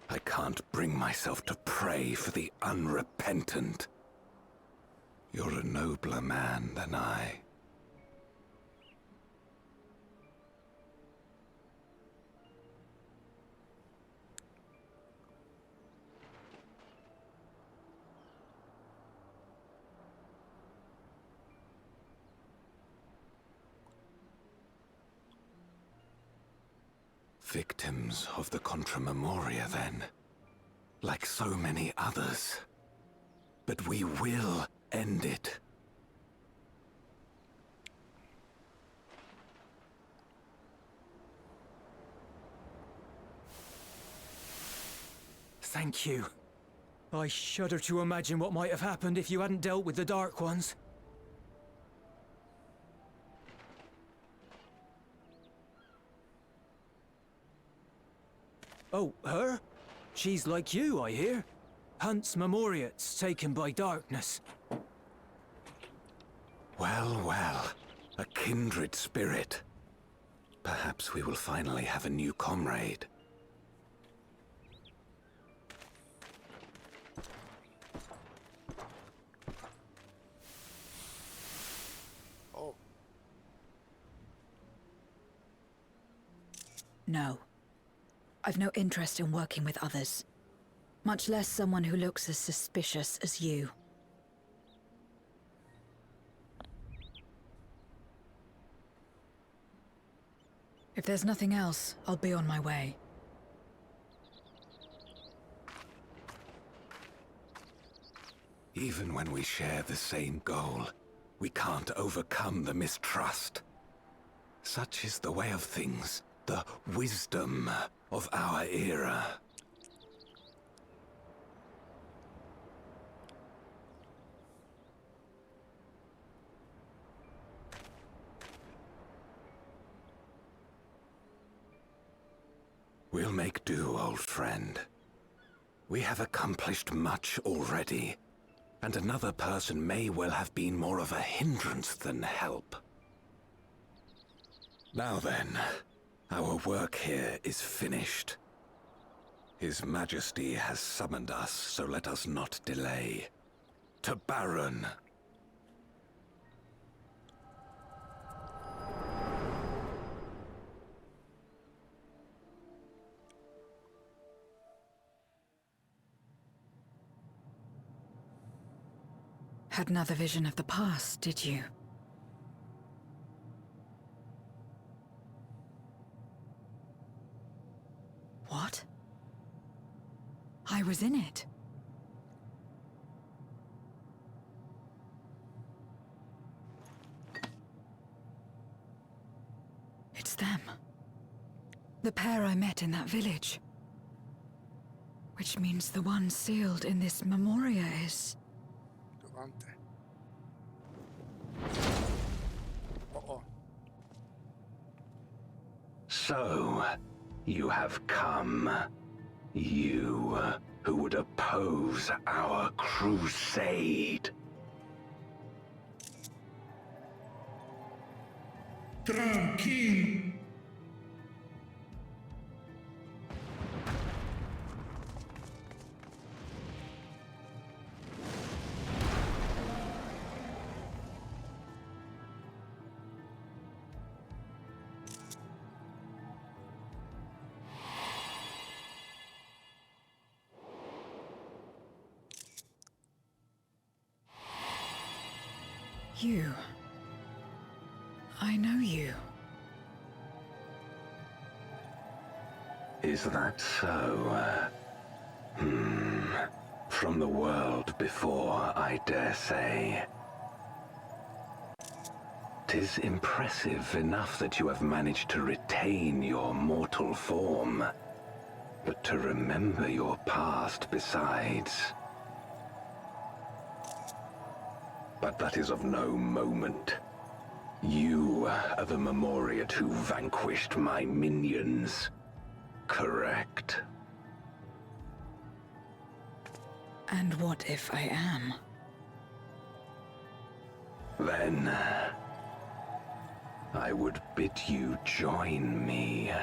I can't bring myself to pray for the unrepentant. You're a nobler man than I. Victims of the Contra Memoria, then. Like so many others. But we will end it. Thank you. I shudder to imagine what might have happened if you hadn't dealt with the Dark Ones. Oh, her? She's like you, I hear. Hunts Memoriats taken by darkness. Well, well. A kindred spirit. Perhaps we will finally have a new comrade. Oh. No. I've no interest in working with others. Much less someone who looks as suspicious as you. If there's nothing else, I'll be on my way. Even when we share the same goal, we can't overcome the mistrust. Such is the way of things, the wisdom of our era. We'll make do, old friend. We have accomplished much already, and another person may well have been more of a hindrance than help. Now then, our work here is finished. His Majesty has summoned us, so let us not delay. To Baron. Had another vision of the past, did you? What? I was in it. It's them. The pair I met in that village. Which means the one sealed in this Memoria is... Durante. Uh-oh. So, you have come. You, who would oppose our crusade. Tranquilo. You. I know you. Is that so? From the world before, I dare say. 'Tis impressive enough that you have managed to retain your mortal form, but to remember your past besides. But that is of no moment. You are the Memoriat who vanquished my minions, correct? And what if I am? Then I would bid you join me.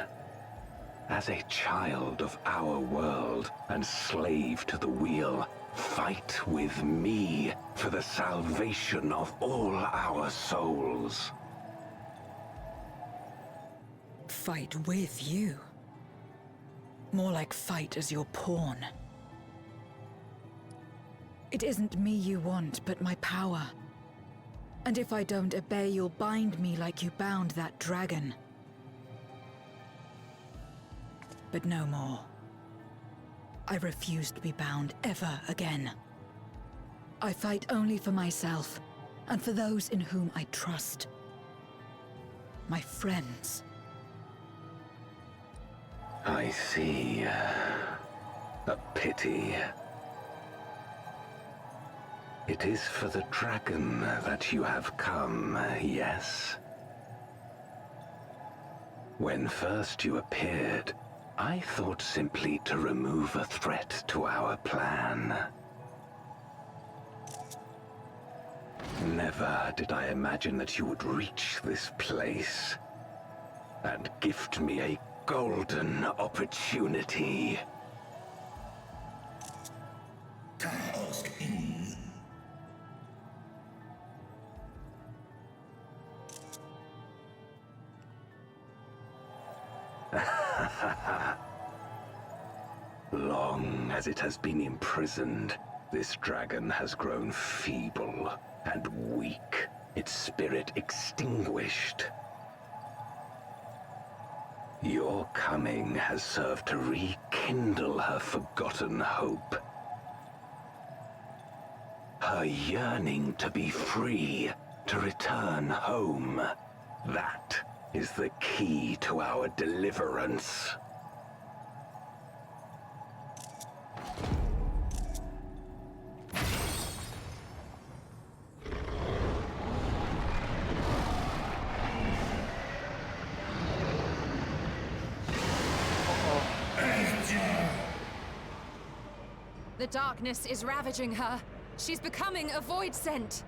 As a child of our world and slave to the wheel, fight with me for the salvation of all our souls. Fight with you? More like fight as your pawn. It isn't me you want, but my power. And if I don't obey, you'll bind me like you bound that dragon. But no more. I refuse to be bound ever again. I fight only for myself, and for those in whom I trust. My friends. I see. A pity. It is for the dragon that you have come, yes? When first you appeared, I thought simply to remove a threat to our plan. Never did I imagine that you would reach this place and gift me a golden opportunity. Long as it has been imprisoned, this dragon has grown feeble and weak, its spirit extinguished. Your coming has served to rekindle her forgotten hope. Her yearning to be free, to return home. That is the key to our deliverance. The darkness is ravaging her. She's becoming a void scent.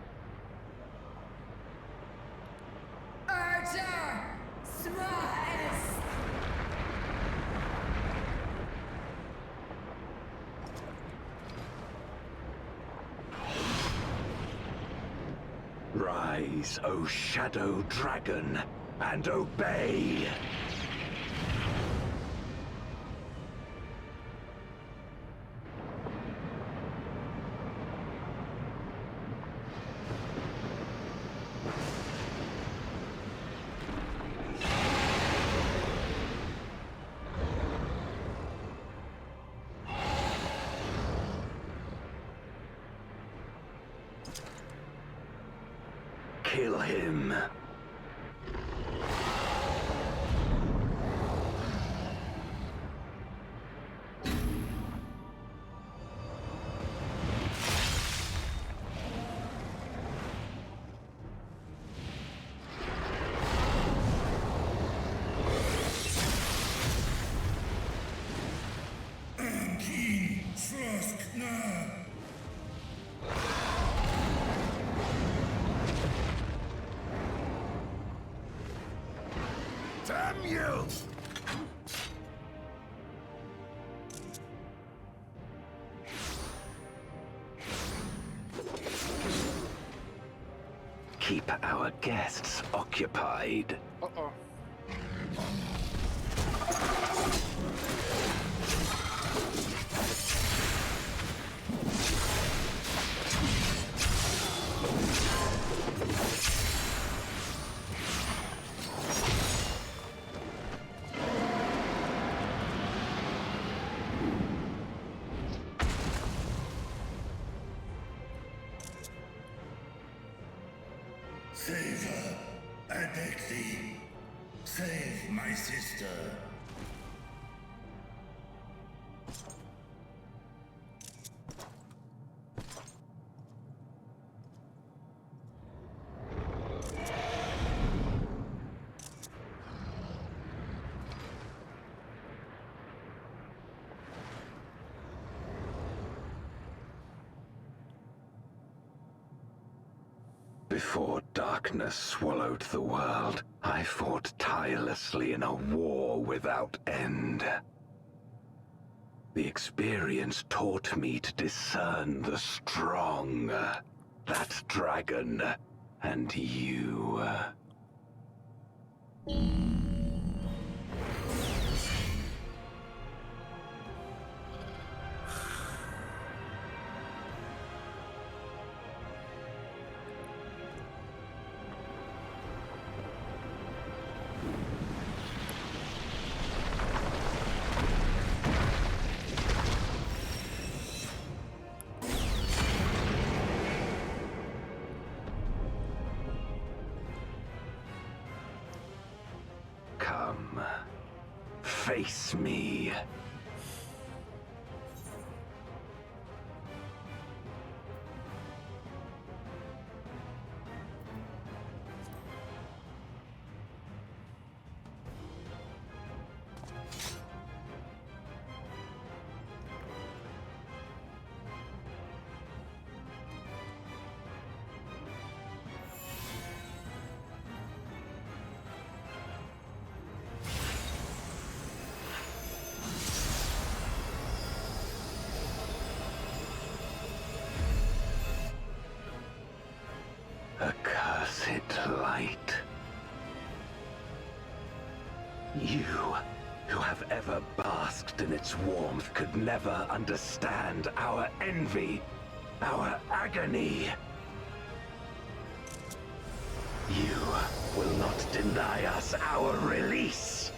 Archer! Smash! Rise, O Shadow Dragon, and obey! Kill him. Damn you! Keep our guests occupied. Uh-oh. Save her. I beg thee. Save my sister. Before darkness swallowed the world, I fought tirelessly in a war without end. The experience taught me to discern the strong, that dragon, and you. Come, face me. Accursed light. You, who have ever basked in its warmth, could never understand our envy, our agony. You will not deny us our release.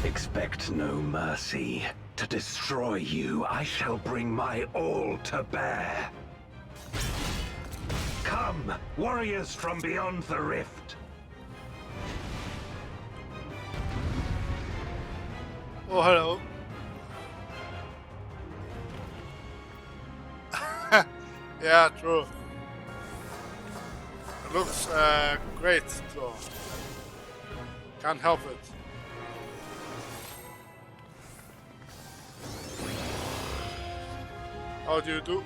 Expect no mercy. To destroy you, I shall bring my all to bear. Come, warriors from beyond the rift. Oh, hello. Yeah, true. It looks great, though. Can't help it. How do you do?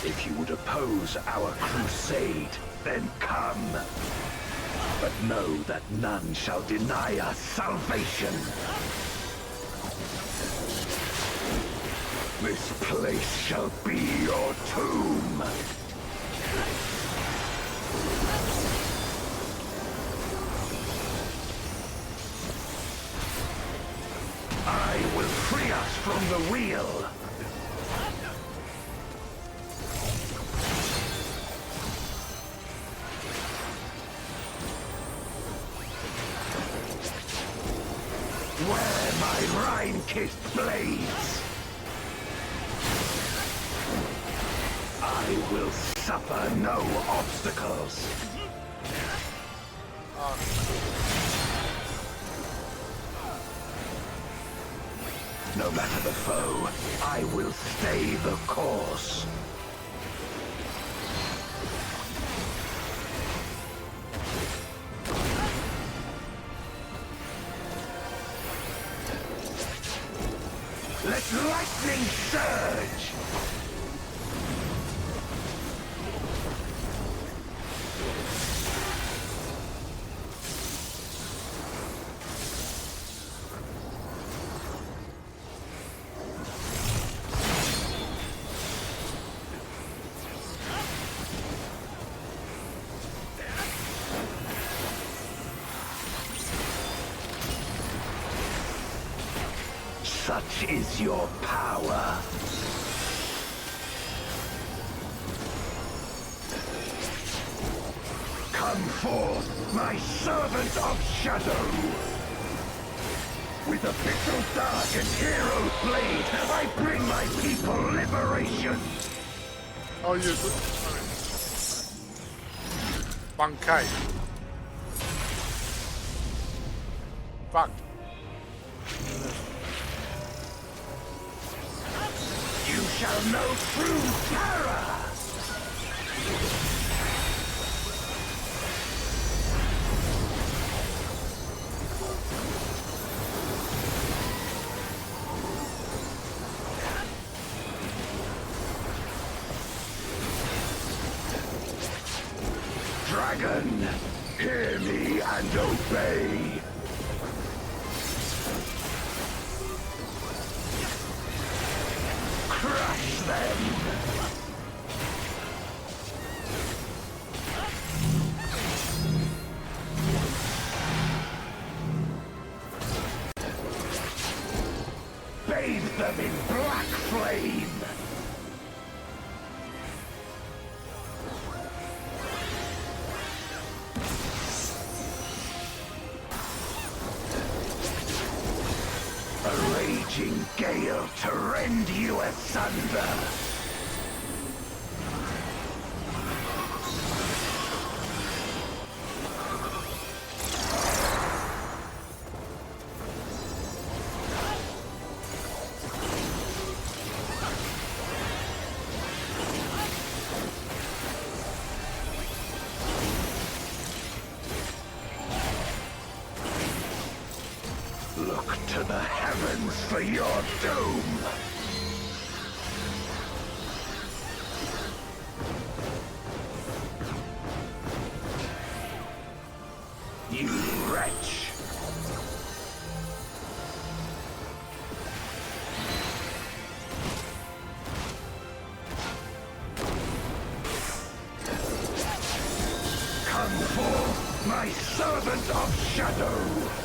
If you would oppose our crusade, then come. But know that none shall deny us salvation. This place shall be your tomb. I will free us from the wheel. Where my Rhine-kissed blades, I will suffer no obstacles. No matter the foe, I will stay the course. Such is your power. Come forth, my servant of shadow! With Abyssal Dark and Hero Blade, I bring my people liberation! Oh, you're good. Bankai. Fuck. You shall know true terror! Dragon, hear me and obey. Crush them! Bathe them in black flame! A raging gale to rend you asunder! Look to the heavens for your doom! You wretch! Come forth, my servant of shadow!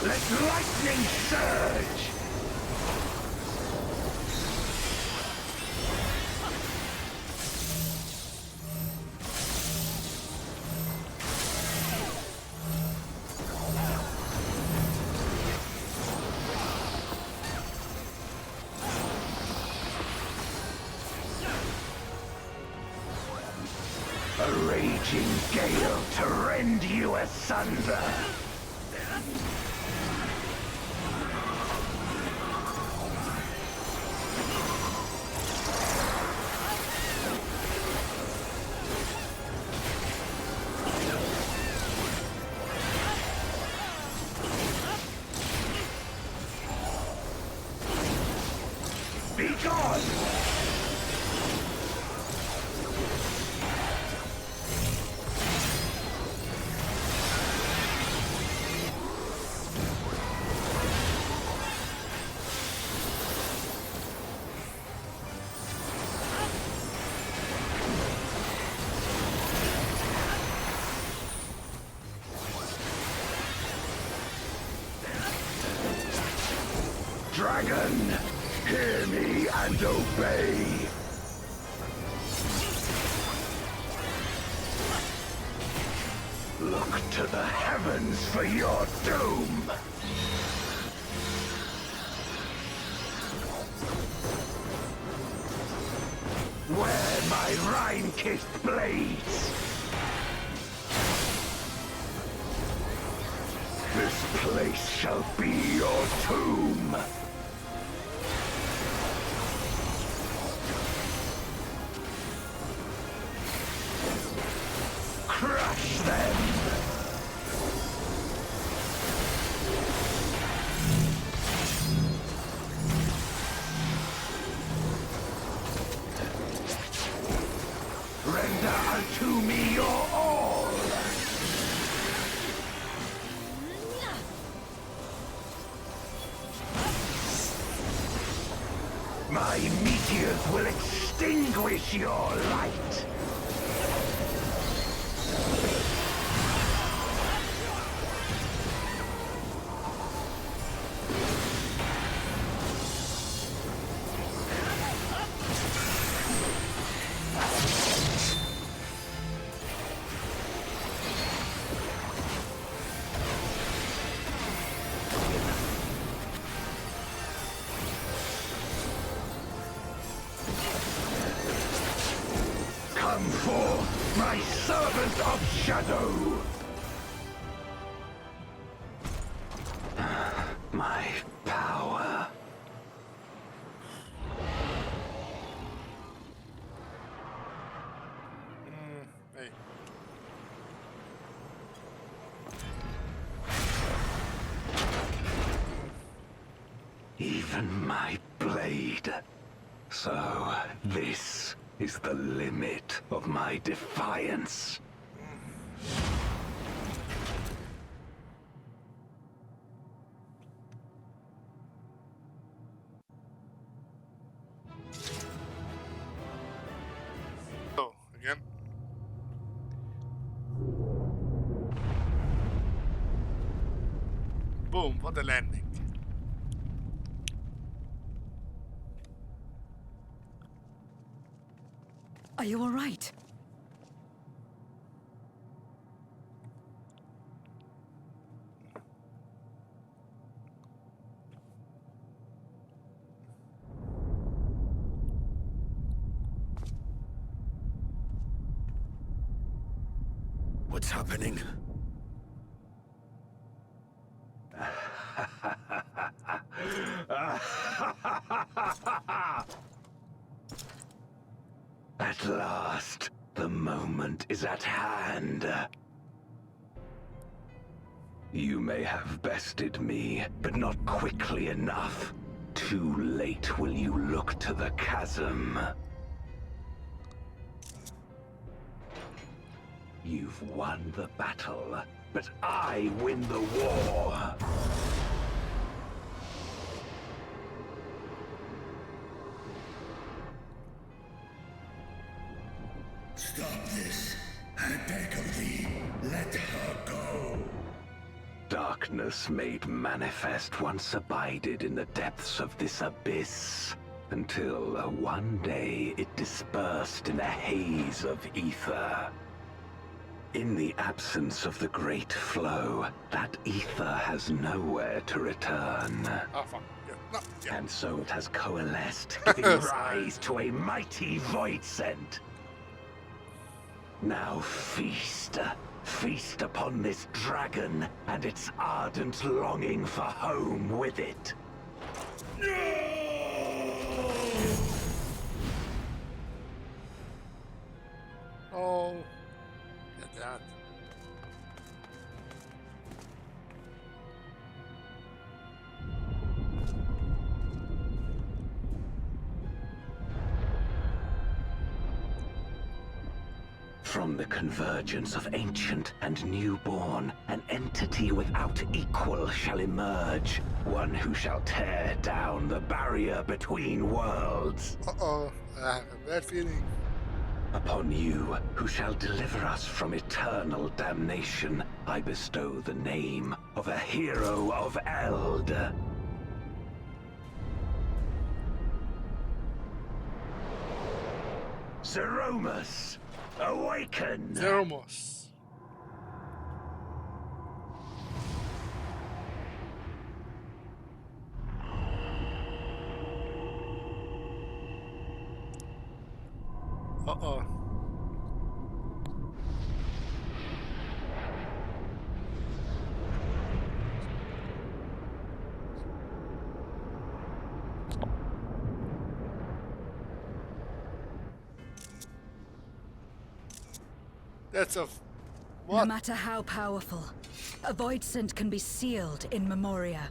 Let lightning surge! A raging gale to rend you asunder! Be gone! Dragon, hear me and obey. Look to the heavens for your doom. Wear my rime-kissed blades. This place shall be your tomb. Crush them! Render unto me your all! My meteors will extinguish your light! my servant of shadow! My power. Hey. Even my blade. So, this is the limit of my defiance. So, again. Boom, what a landing. Are you all right? What's happening? At last, the moment is at hand. You may have bested me, but not quickly enough. Too late will you look to the chasm. You've won the battle, but I win the war. Stop this. I beg of thee, let her go. Darkness made manifest once abided in the depths of this abyss, until one day it dispersed in a haze of ether. In the absence of the great flow, that ether has nowhere to return. Oh, fuck. Yeah. No, yeah. And so it has coalesced, giving rise to a mighty voidsent. Now feast. Feast upon this dragon and its ardent longing for home with it. Oh. Get that. From the convergence of ancient and newborn, an entity without equal shall emerge. One who shall tear down the barrier between worlds. Uh-oh. I have a bad feeling. Upon you, who shall deliver us from eternal damnation, I bestow the name of a hero of Eld. Zeromus, awaken! Zeromus. Uh-oh. That's a... what? No matter how powerful, a voidsent can be sealed in Memoria.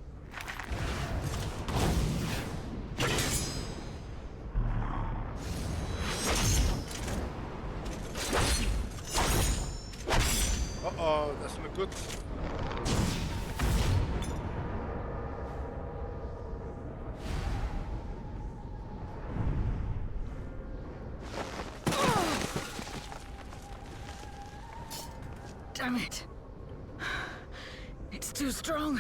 Uh-oh, that's not good. Damn it. It's too strong.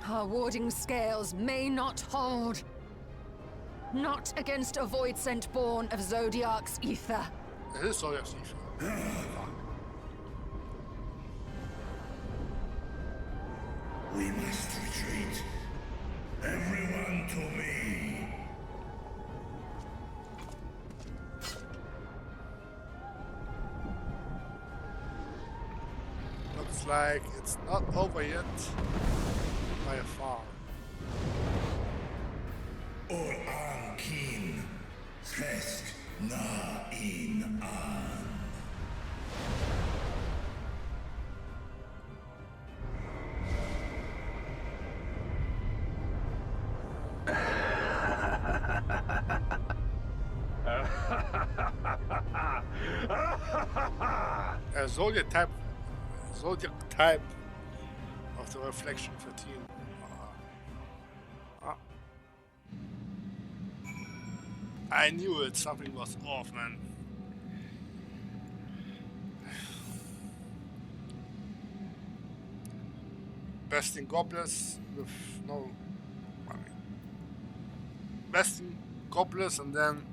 Our warding scales may not hold. Not against a voidsent born of Zodiac's ether. It is Zodiac's ether. We must retreat. Everyone to me. Looks like it's not over yet by a far. Or an kin. Fest na in an. Zodiac type of the reflection 13. I knew it, something was off, man. Besting goblins with no besting goblins and then